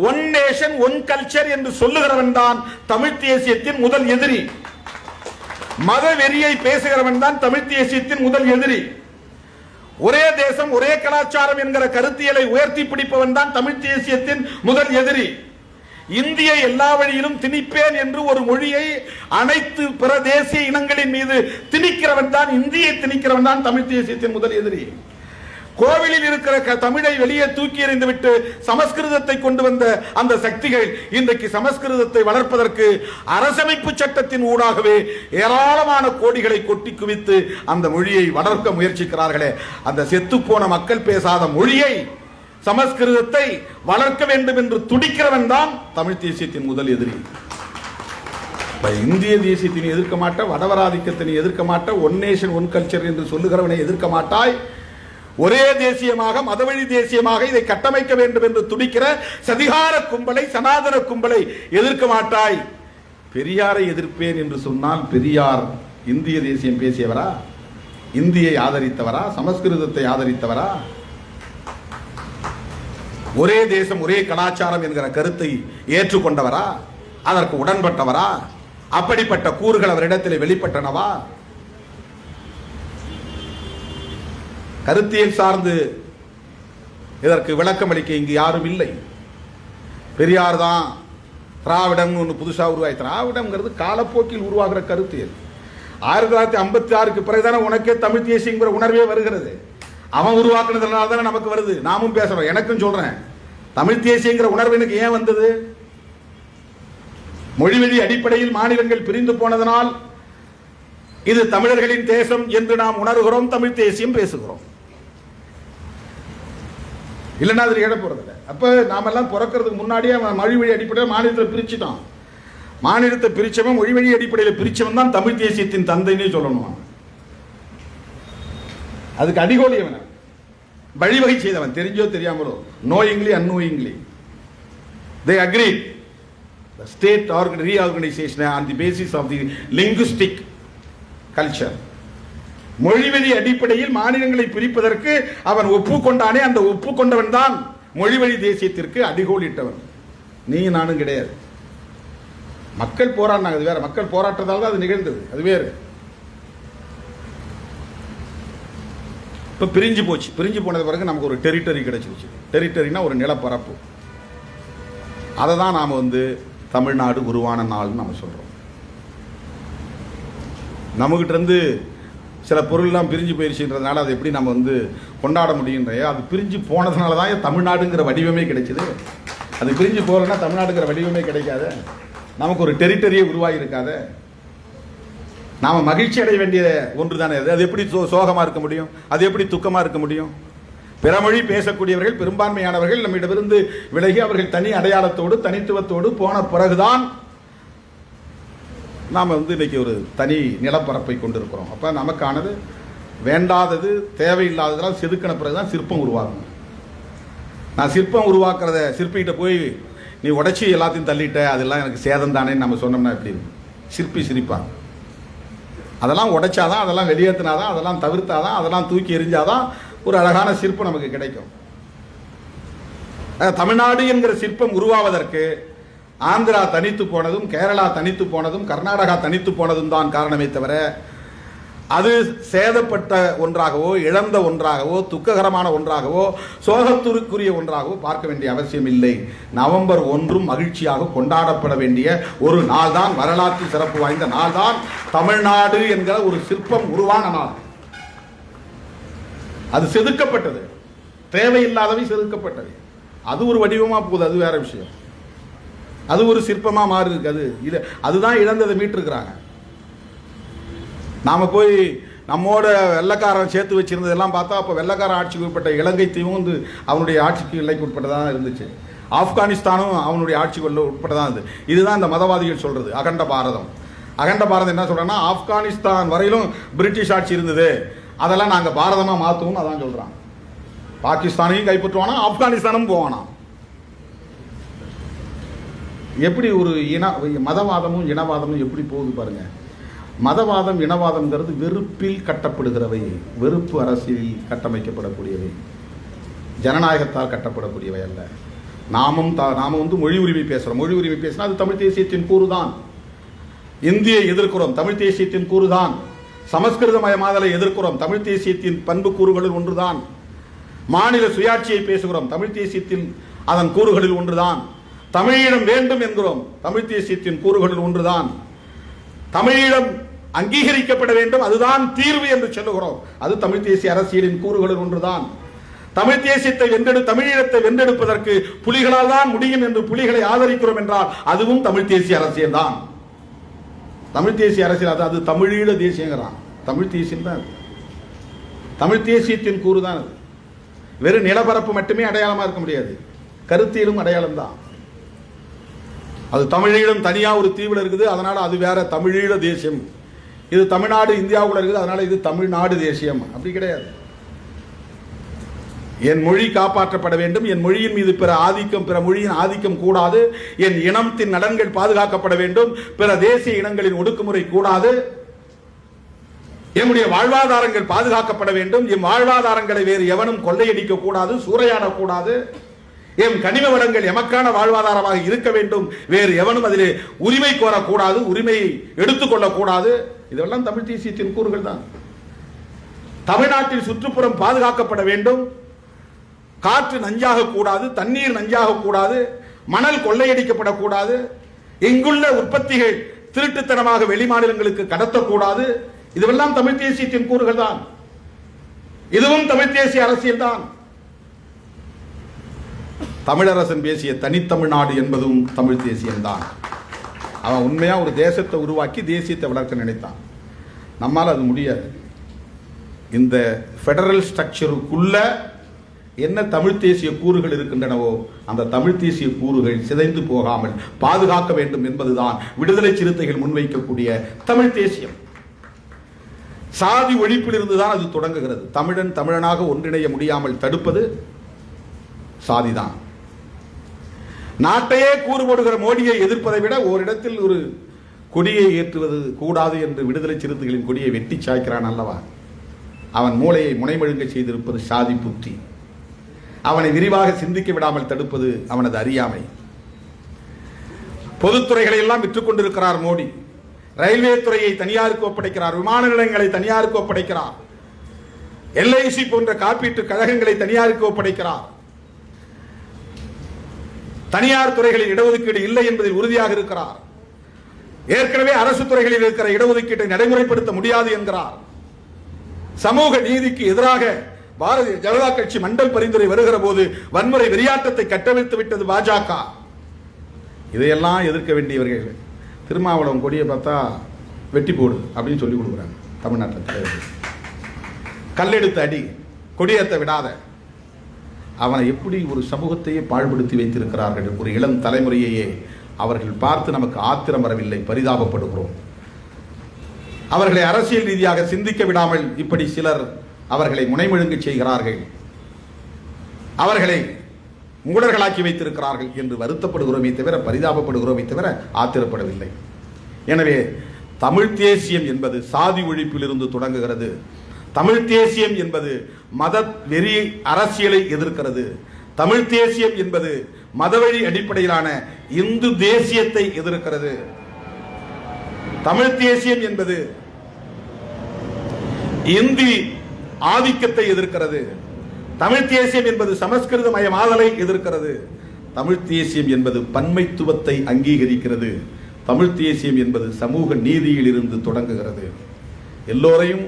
ஒன் நேஷன் ஒன் கல்ச்சர் என்று சொல்லுகிறவன் தான் தமிழ் தேசியத்தின் முதல் எதிரி. மத வெறியை பேசுகிறவன் தான் தமிழ் தேசியத்தின் முதல் எதிரி. ஒரே தேசம் ஒரே கலாச்சாரம் என்கிற கருத்தியலை உயர்த்தி பிடிப்பவன் தான் தமிழ் தேசியத்தின் முதல் எதிரி. இந்திய எல்லா வழியிலும் திணிப்பேன் என்று ஒரு மொழியை அனைத்து பிற தேசிய இனங்களின் மீது திணிக்கிறவன் தான், இந்தியை திணிக்கிறவன் தான் தமிழ் தேசியத்தின் முதல் எதிரி. கோவிலில் இருக்கிற தமிழை வெளியே தூக்கி எறிந்துவிட்டு சமஸ்கிருதத்தை கொண்டு வந்த அந்த சக்திகள் இன்றைக்கு சமஸ்கிருதத்தை வளர்ப்பதற்கு அரசமைப்பு சட்டத்தின் ஊடாகவே ஏராளமான கோடிகளை கொட்டி குவித்து அந்த மொழியை வளர்க்க முயற்சிக்கிறார்களே. அந்த செத்துப்போன மக்கள் பேசாத மொழியை, சமஸ்கிருதத்தை வளர்க்க வேண்டும் என்று துடிக்கிறவன் தான் தமிழ் தேசியத்தின் முதல் எதிரி. இந்திய தேசியத்தை எதிர்க்க மாட்ட, வடவராதிக்கத்தை எதிர்க்க மாட்ட, ஒன் நேஷன் ஒன் கல்ச்சர் என்று சொல்லுகிறவனை எதிர்க்க மாட்டாய். ஒரே தேசியமாக, மதவழி தேசியமாக இதை கட்டமைக்க வேண்டும் என்று துடிக்கிற சதிகார கும்பலை, சனாதன கும்பலை எதிர்க்க மாட்டாய். பெரியாரை எதிர்ப்பேன் என்று சொன்னால் பெரியார் இந்திய தேசியம் பேசியவரா? இந்தியை ஆதரித்தவரா? சமஸ்கிருதத்தை ஆதரித்தவரா? ஒரே தேசம் ஒரே கலாச்சாரம் என்கிற கருத்தை ஏற்றுக்கொண்டவரா? அதற்கு உடன்பட்டவரா? அப்படிப்பட்ட கூறுகள் அவரிடத்தில் வெளிப்பட்டனவா? கருத்தியல் சார்ந்து இதற்கு விளக்கம் அளிக்க இங்கு யாரும் இல்லை. பெரியார் தான் திராவிடம் ஒன்று புதுசாக உருவாகி, திராவிடம்ங்கிறது காலப்போக்கில் உருவாகிற கருத்தியல். 1956க்கு பிறகுதானே உனக்கே தமிழ் தேசியங்கிற உணர்வே வருகிறது. அவன் உருவாக்குனதுனால தானே நமக்கு வருது. நாமும் பேசுறோம், எனக்கும் சொல்றேன். தமிழ் தேசியங்கிற உணர்வு எனக்கு ஏன் வந்தது? மொழிவழி அடிப்படையில் மாநிலங்கள் பிரிந்து போனதனால் இது தமிழர்களின் தேசம் என்று நாம் உணர்கிறோம், தமிழ் தேசியம் பேசுகிறோம். இல்லைன்னா அது இட போறதில்லை. அப்ப நாம எல்லாம் பிறக்கிறதுக்கு முன்னாடியே மொழிவழி அடிப்படையில் மாநிலத்தை பிரிச்சுட்டான். மாநிலத்தை பிரிச்சவன், மொழிவழி அடிப்படையில் பிரிச்சவன் தான் தமிழ் தேசியத்தின் தந்தைன்னு சொல்லணும். அதுக்கு அடிகோலியவன், வழிவகை செய்தவன், தெரிஞ்சோ தெரியாமலோ, knowingly unknowingly they agreed the state reorganization on the basis of the linguistic culture. மொழிவழி அடிப்படையில் மாநிலங்களை பிரிப்பதற்கு அவன் ஒப்புக்கொண்டானே, அந்த ஒப்புக்கொண்டவன் தான் மொழிவழி தேசியத்திற்கு அடிகோலிட்டவன். நீ நானும் கிடையாது. மக்கள் போராடினாங்க, அது வேற. மக்கள் போராட்டத்தால் தான் அது நிகழ்ந்தது, அது வேறு. இப்ப பிரிஞ்சு போச்சு. பிரிஞ்சு போனது பிறகு நமக்கு ஒரு டெரிட்டரி கிடைச்சிருச்சு. டெரிட்டரினா ஒரு நிலப்பரப்பு. அதை தான் நாம தமிழ்நாடு உருவான நாள்னு நம்ம சொல்றோம். நம்மகிட்ட இருந்து சில பொருள்லாம் பிரிஞ்சு போயிருச்சுன்றதுனால அதை எப்படி நம்ம கொண்டாட முடியுன்ற, அது பிரிஞ்சு போனதுனால தான் தமிழ்நாடுங்கிற வடிவமே கிடைச்சது. அது பிரிஞ்சு போகலன்னா தமிழ்நாடுங்கிற வடிவமே கிடைக்காது. நமக்கு ஒரு டெரிட்டரியே உருவாகி இருக்காத. நாம மகிழ்ச்சி அடைய வேண்டிய ஒன்று தானே அது. அது எப்படி சோகமா இருக்க முடியும்? அது எப்படி துக்கமா இருக்க முடியும்? பிறமொழி பேசக்கூடியவர்கள் பெரும்பான்மையானவர்கள் நம்மிடமிருந்து விலகி அவர்கள் தனி அடையாளத்தோடு தனித்துவத்தோடு போன பிறகுதான் நாம் இன்னைக்கு ஒரு தனி நிலப்பரப்பை கொண்டிருக்கிறோம். அப்போ நமக்கானது வேண்டாதது, தேவையில்லாததெல்லாம் செதுக்கின பிறகுதான் சிற்பம் உருவாகும். நான் சிற்பம் உருவாக்குறத சிற்பிகிட்ட போய் நீ உடைச்சி எல்லாத்தையும் தள்ளிட்ட, அதெல்லாம் எனக்கு சேதம் தானேன்னு நம்ம சொன்னோம்னா எப்படி சிற்பி சிரிப்பாங்க. அதெல்லாம் உடைச்சாதான், அதெல்லாம் வெளியேற்றினாதான், அதெல்லாம் தவிர்த்தாதான், அதெல்லாம் தூக்கி எறிஞ்சாதான் ஒரு அழகான சிற்பம் நமக்கு கிடைக்கும். தமிழ்நாடு என்கிற சிற்பம் உருவாவதற்கு ஆந்திரா தனித்து போனதும், கேரளா தனித்து போனதும், கர்நாடகா தனித்து போனதும் தான் காரணமே தவிர அது சேதப்பட்ட ஒன்றாகவோ, இழந்த ஒன்றாகவோ, துக்ககரமான ஒன்றாகவோ, சோகத்திற்குரிய ஒன்றாகவோ பார்க்க வேண்டிய அவசியம் இல்லை. நவம்பர் 1 மகிழ்ச்சியாக கொண்டாடப்பட வேண்டிய ஒரு நாள் தான், வரலாற்று சிறப்பு வாய்ந்த நாள் தான் தமிழ்நாடு என்கிற ஒரு சிற்பம் உருவான நாள். அது செதுக்கப்பட்டது, தேவையில்லாதவை செதுக்கப்பட்டது. அது ஒரு வடிவமா போகுது, அது வேற விஷயம். அது ஒரு சிற்பமா மாறி இருக்கு. அதுதான் இழந்ததை மீட்டிருக்கிறாங்க. நாம போய் நம்மோட வெள்ளக்காரன் சேர்த்து வச்சிருந்ததெல்லாம் பார்த்தா அப்போ வெள்ளக்காரன் ஆட்சிக்கு உட்பட்ட இலங்கை தீவும் அவனுடைய ஆட்சிக்கு எல்லைக்கு உட்பட்டதான் இருந்துச்சு. ஆப்கானிஸ்தானும் அவனுடைய ஆட்சிக்கு உட்பட்டதான் இருந்தது. இதுதான் இந்த மதவாதிகள் சொல்றது அகண்ட பாரதம். அகண்ட பாரதம் என்ன சொல்றேன்னா, ஆப்கானிஸ்தான் வரையிலும் பிரிட்டிஷ் ஆட்சி இருந்தது, அதெல்லாம் நாங்க பாரதமா மாத்துவோம் அதான் சொல்றாங்க. பாகிஸ்தானையும் கைப்பற்றுவானா, ஆப்கானிஸ்தானும் போவானா. எப்படி ஒரு மதவாதமும் இனவாதமும் எப்படி போகுது பாருங்க. மதவாதம் இனவாதம்ங்கிறது வெறுப்பில் கட்டப்படுகிறவை, வெறுப்பு அரசியலில் கட்டமைக்கப்படக்கூடியவை, ஜனநாயகத்தால் கட்டப்படக்கூடியவை அல்ல. நாம மொழி உரிமை பேசுறோம். மொழி உரிமை பேசினா அது தமிழ் தேசியத்தின் கூறுதான். இந்தியை எதிர்க்கிறோம், தமிழ் தேசியத்தின் கூறுதான். சமஸ்கிருதமயமாதலை எதிர்க்கிறோம், தமிழ் தேசியத்தின் பண்பு கூறுகளில் ஒன்றுதான். மாநில சுயாட்சியை பேசுகிறோம், தமிழ் தேசியத்தில் அதன் கூறுகளில் ஒன்றுதான். தமிழீழம் வேண்டும் என்கிறோம். தமிழ் தேசியத்தின் கூறுகளில் ஒன்றுதான் தமிழீழம் அங்கீகரிக்கப்பட வேண்டும், அதுதான் தீர்வு என்று சொல்லுகிறோம். அது தமிழ் தேசிய அரசியலின் கூறுகளில் ஒன்றுதான். தமிழ் தேசியத்தை தமிழீழத்தை வென்றெடுப்பதற்கு புலிகளால் தான் முடியும் என்று புலிகளை ஆதரிக்கிறோம் என்றால் அதுவும் தமிழ் தேசிய அரசியல் தான். தமிழ் தேசிய அரசியல் அது தமிழீழ தேசியங்கிறான். தமிழ் தேசியம் தான், தமிழ் தேசியத்தின் கூறு தான். அது வெறும் நிலப்பரப்பு மட்டுமே அடையாளமா இருக்க முடியாது, கருத்தியலும் அடையாளம் தான். அது தமிழீழம் தனியா ஒரு தீவில் இருக்குது, அதனால அது வேற தமிழீழ தேசியம். இது தமிழ்நாடு இந்தியாவுக்குள்ள இருக்குது, அதனால இது தமிழ்நாடு தேசியம். அப்படி கிடையாது. என் மொழி காப்பாற்றப்பட வேண்டும், என் மொழியின் மீது பிற மொழியின் ஆதிக்கம் கூடாது, என் இனத்தின் நலன்கள் பாதுகாக்கப்பட வேண்டும், பிற தேசிய இனங்களின் ஒடுக்குமுறை கூடாது, என்னுடைய வாழ்வாதாரங்கள் பாதுகாக்கப்பட வேண்டும், என் வாழ்வாதாரங்களை வேறு எவனும் கொள்ளையடிக்க கூடாது, சூறையாடக்கூடாது, என் கனிம வளங்கள் எமக்கான வாழ்வாதாரமாக இருக்க வேண்டும், வேறு எவனும் அதிலே உரிமை கோரக்கூடாது, உரிமையை எடுத்துக்கொள்ளக்கூடாது. இதெல்லாம் தமிழ் தேசியத்தின் கூறுகள் தான். தமிழ்நாட்டில் சுற்றுப்புறம் பாதுகாக்கப்பட வேண்டும், காற்று நஞ்சாக கூடாது, தண்ணீர் நஞ்சாக கூடாது, மணல் கொள்ளையடிக்கப்படக்கூடாது, இங்குள்ள உற்பத்திகள் திருட்டுத்தனமாக வெளிமாநிலங்களுக்கு கடத்தக்கூடாது. இதுவெல்லாம் தமிழ் தேசியத்தின் கூறுகள் தான். இதுவும் தமிழ் தேசிய அரசியல் தான். தமிழரசன் பேசிய தனித்தமிழ்நாடு என்பதும் தமிழ் தேசியம் தான். அவன் உண்மையா ஒரு தேசத்தை உருவாக்கி தேசியத்தை வளர்க்க நினைத்தான். நம்மால் அது முடியாது. இந்த பெடரல் ஸ்ட்ரக்சருக்குள்ள என்ன தமிழ் தேசிய கூறுகள் இருக்கின்றனவோ அந்த தமிழ் தேசிய கூறுகள் சிதைந்து போகாமல் பாதுகாக்க வேண்டும் என்பதுதான் விடுதலை சிறுத்தைகள் முன்வைக்கக்கூடிய தமிழ் தேசியம். சாதி ஒழிப்பில் இருந்துதான் அது தொடங்குகிறது. தமிழன் தமிழனாக ஒன்றிணைய முடியாமல் தடுப்பது சாதிதான். நாட்டையே கூறு போடுகிற மோடியை எதிர்ப்பதை விட ஓரிடத்தில் ஒரு கொடியை ஏற்றுவது கூடாது என்று விடுதலை சிறுத்தைகளின் கொடியை வெட்டி சாய்க்கிறான் அல்லவா, அவன் மூளையை முனைமழுங்க செய்திருப்பது சாதி புத்தி. அவனை விரிவாக சிந்திக்க விடாமல் தடுப்பது அவனது அறியாமை. பொதுத்துறைகளை எல்லாம் விற்றுக் கொண்டிருக்கிறார் மோடி. ரயில்வே துறையை தனியாருக்கு ஒப்படைக்கிறார், விமான நிலையங்களை தனியாருக்கு ஒப்படைக்கிறார், LIC போன்ற காப்பீட்டு கழகங்களை தனியாருக்கு ஒப்படைக்கிறார். தனியார் துறைகளில் இடஒதுக்கீடு இல்லை என்பதில் உறுதியாக இருக்கிறார். ஏற்கனவே அரசு துறைகளில் இருக்கிற இடஒதுக்கீட்டை நடைமுறைப்படுத்த முடியாது என்கிறார். சமூக நீதிக்கு எதிராக பாரதிய ஜனதா கட்சி மண்டல் பரிந்துரை வருகிற போது வன்முறை வெறியாட்டத்தை கட்டவிழ்த்து விட்டது பாஜக. இதையெல்லாம் எதிர்க்க வேண்டியவர்கள் திருமாவளவன் கொடியை பார்த்தா வெட்டி போடு அப்படின்னு சொல்லி கொடுக்குறாங்க. தமிழ்நாட்டில் கல்லெடுத்து அடி, கொடியேற்ற விடாத. அவனை எப்படி ஒரு சமூகத்தையே பாழ்படுத்தி வைத்திருக்கிறார்கள். ஒரு இளம் தலைமுறையையே அவர்கள் பார்த்து நமக்கு ஆத்திரம் வரவில்லை, பரிதாபப்படுகிறோம். அவர்களை அரசியல் ரீதியாக சிந்திக்க விடாமல் இப்படி சிலர் அவர்களை முனைமழுங்க செய்கிறார்கள், அவர்களை மூடர்களாக்கி வைத்திருக்கிறார்கள் என்று வருத்தப்படுகிறோமே தவிர, பரிதாபப்படுகிறோமை தவிர ஆத்திரப்படவில்லை. எனவே தமிழ் தேசியம் என்பது சாதி ஒழிப்பிலிருந்து தொடங்குகிறது. தமிழ் தேசியம் என்பது மத வெறி அரசியலை எதிர்க்கிறது. தமிழ் தேசியம் என்பது மதவழி அடிப்படையிலான இந்து தேசியத்தை எதிர்க்கிறது. தமிழ் தேசியம் என்பது இந்தி ஆதிக்கத்தை எதிர்க்கிறது. தமிழ் தேசியம் என்பது சமஸ்கிருத மயமாதலை எதிர்க்கிறது. தமிழ் தேசியம் என்பது பன்மைத்துவத்தை அங்கீகரிக்கிறது. தமிழ் தேசியம் என்பது சமூக நீதியில் இருந்து தொடங்குகிறது. எல்லோரையும்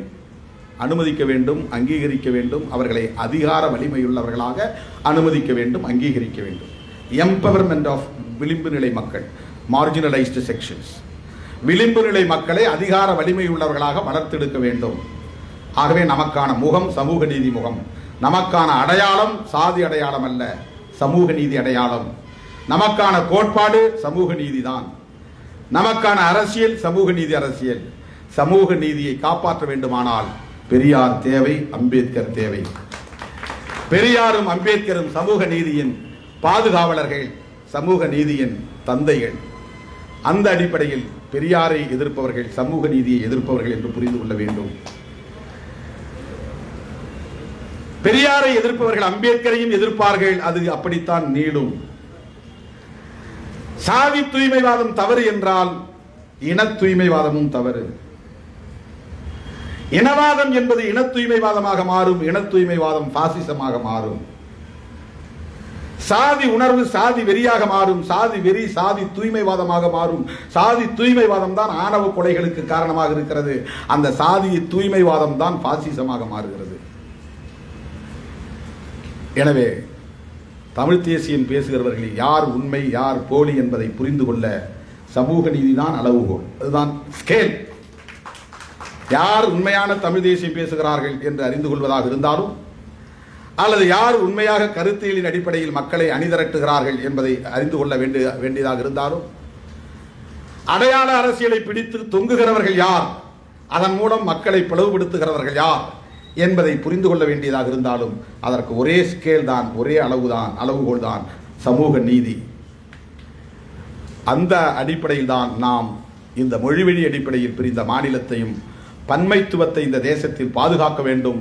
அனுமதிக்க வேண்டும், அங்கீகரிக்க வேண்டும். அவர்களை அதிகார வலிமையுள்ளவர்களாக அனுமதிக்க வேண்டும், அங்கீகரிக்க வேண்டும். எம்பவர்மெண்ட் ஆஃப் விளிம்பு நிலை மக்கள், மார்ஜினலைஸ்டு செக்ஷன்ஸ், விளிம்பு நிலை மக்களை அதிகார வலிமையுள்ளவர்களாக வளர்த்தெடுக்க வேண்டும். ஆகவே நமக்கான முகம் சமூக நீதி முகம், நமக்கான அடையாளம் சாதி அடையாளம் அல்ல, சமூக நீதி அடையாளம். நமக்கான கோட்பாடு சமூக நீதி தான். நமக்கான அரசியல் சமூக நீதி அரசியல். சமூக நீதியை காப்பாற்ற வேண்டுமானால் பெரியார் தேவை, அம்பேத்கர் தேவை. பெரியாரும் அம்பேத்கரும் சமூக நீதியின் பாதுகாவலர்கள், சமூக நீதியின் தந்தைகள். அந்த அடிப்படையில் பெரியாரை எதிர்ப்பவர்கள் சமூக நீதியை எதிர்ப்பவர்கள் என்று புரிந்து கொள்ள வேண்டும். பெரியாரை எதிர்ப்பவர்கள் அம்பேத்கரையும் எதிர்ப்பார்கள். அது அப்படித்தான் நீளும். சாதி தூய்மைவாதம் தவறு என்றால் இன தூய்மைவாதமும் தவறு. இனவாதம் என்பது இன தூய்மைவாதமாக மாறும், இன தூய்மைவாதம் பாசிசமாக மாறும். சாதி உணர்வு சாதி வெறியாக மாறும், சாதி வெறி சாதி தூய்மைவாதமாக மாறும். சாதி தூய்மைவாதம் தான் ஆணவ கொலைகளுக்கு காரணமாக இருக்கிறது. அந்த சாதி தூய்மைவாதம் தான் பாசிசமாக மாறுகிறது. எனவே தமிழ் தேசியம் பேசுகிறவர்கள் யார் உண்மை யார் போலி என்பதை புரிந்து கொள்ள சமூக நீதிதான் அளவுகோல், அதுதான் ஸ்கேல். யார் உண்மையான தமிழ் தேசியம் பேசுகிறார்கள் என்று அறிந்து கொள்வதாக இருந்தாலும், அல்லது யார் உண்மையாக கருத்தியலின் அடிப்படையில் மக்களை அணிதிரட்டுகிறார்கள் என்பதை அறிந்து கொள்ள வேண்டியதாக இருந்தாலும், அடையாள அரசியலை பிடித்து தொங்குகிறவர்கள் யார், அதன் மூலம் மக்களை பிளவுபடுத்துகிறவர்கள் யார் என்பதை புரிந்து கொள்ள வேண்டியதாக இருந்தாலும், அதற்கு ஒரே ஸ்கேல் தான், ஒரே அளவுகோல் தான் சமூக நீதி. அந்த அடிப்படையில் தான் நாம் இந்த மொழிவழி அடிப்படையில் பிரிந்த மாநிலத்தையும் பன்மைத்துவத்தை இந்த தேசத்தில் பாதுகாக்க வேண்டும்.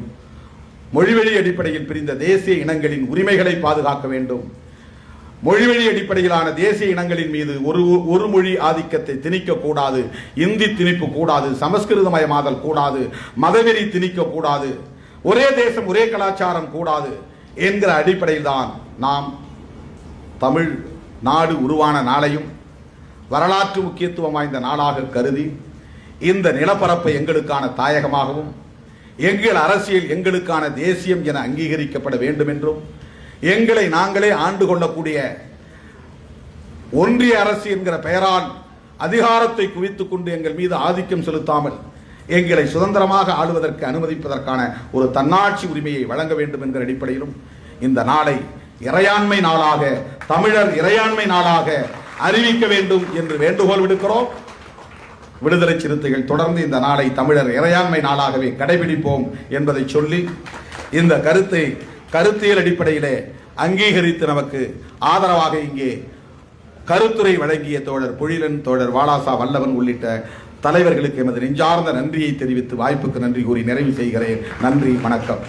மொழிவழி அடிப்படையில் பிரிந்த தேசிய இனங்களின் உரிமைகளை பாதுகாக்க வேண்டும். மொழிவழி அடிப்படையிலான தேசிய இனங்களின் மீது ஒரு மொழி ஆதிக்கத்தை திணிக்க கூடாது, இந்தி திணிப்பு கூடாது, சமஸ்கிருதமயமாதல் கூடாது, மதவெறி திணிக்க கூடாது, ஒரே தேசம் ஒரே கலாச்சாரம் கூடாது என்கிற அடிப்படையில் தான் நாம் தமிழ் நாடு உருவான நாளையும் வரலாற்று முக்கியத்துவம் வாய்ந்த நாளாக கருதி இந்த நிலப்பரப்பை எங்களுக்கான தாயகமாகவும் எங்கள் அரசியல் எங்களுக்கான தேசியம் என அங்கீகரிக்கப்பட வேண்டும் என்றும், எங்களை நாங்களே ஆண்டு கொள்ளக்கூடிய ஒன்றிய அரசு என்கிற பெயரால் அதிகாரத்தை குவித்துக் கொண்டு எங்கள் மீது ஆதிக்கம் செலுத்தாமல் எங்களை சுதந்திரமாக ஆளுவதற்கு அனுமதிப்பதற்கான ஒரு தன்னாட்சி உரிமையை வழங்க வேண்டும் என்கிற அடிப்படையிலும் இந்த நாளை இறையாண்மை நாளாக, தமிழர் இறையாண்மை நாளாக அறிவிக்க வேண்டும் என்று வேண்டுகோள் விடுக்கிறோம். விடுதலை சிறுத்தைகள் தொடர்ந்து இந்த நாளை தமிழர் இறையாண்மை நாளாகவே கடைபிடிப்போம் என்பதை சொல்லி, இந்த கருத்தியல் அடிப்படையிலே அங்கீகரித்து நமக்கு ஆதரவாக இங்கே கருத்துரை வழங்கிய தோழர் பொழிலன், தோழர் வாலாசா வல்லவன் உள்ளிட்ட தலைவர்களுக்கு எமது நெஞ்சார்ந்த நன்றியை தெரிவித்து வாய்ப்புக்கு நன்றி கூறி நிறைவு செய்கிறேன். நன்றி, வணக்கம்.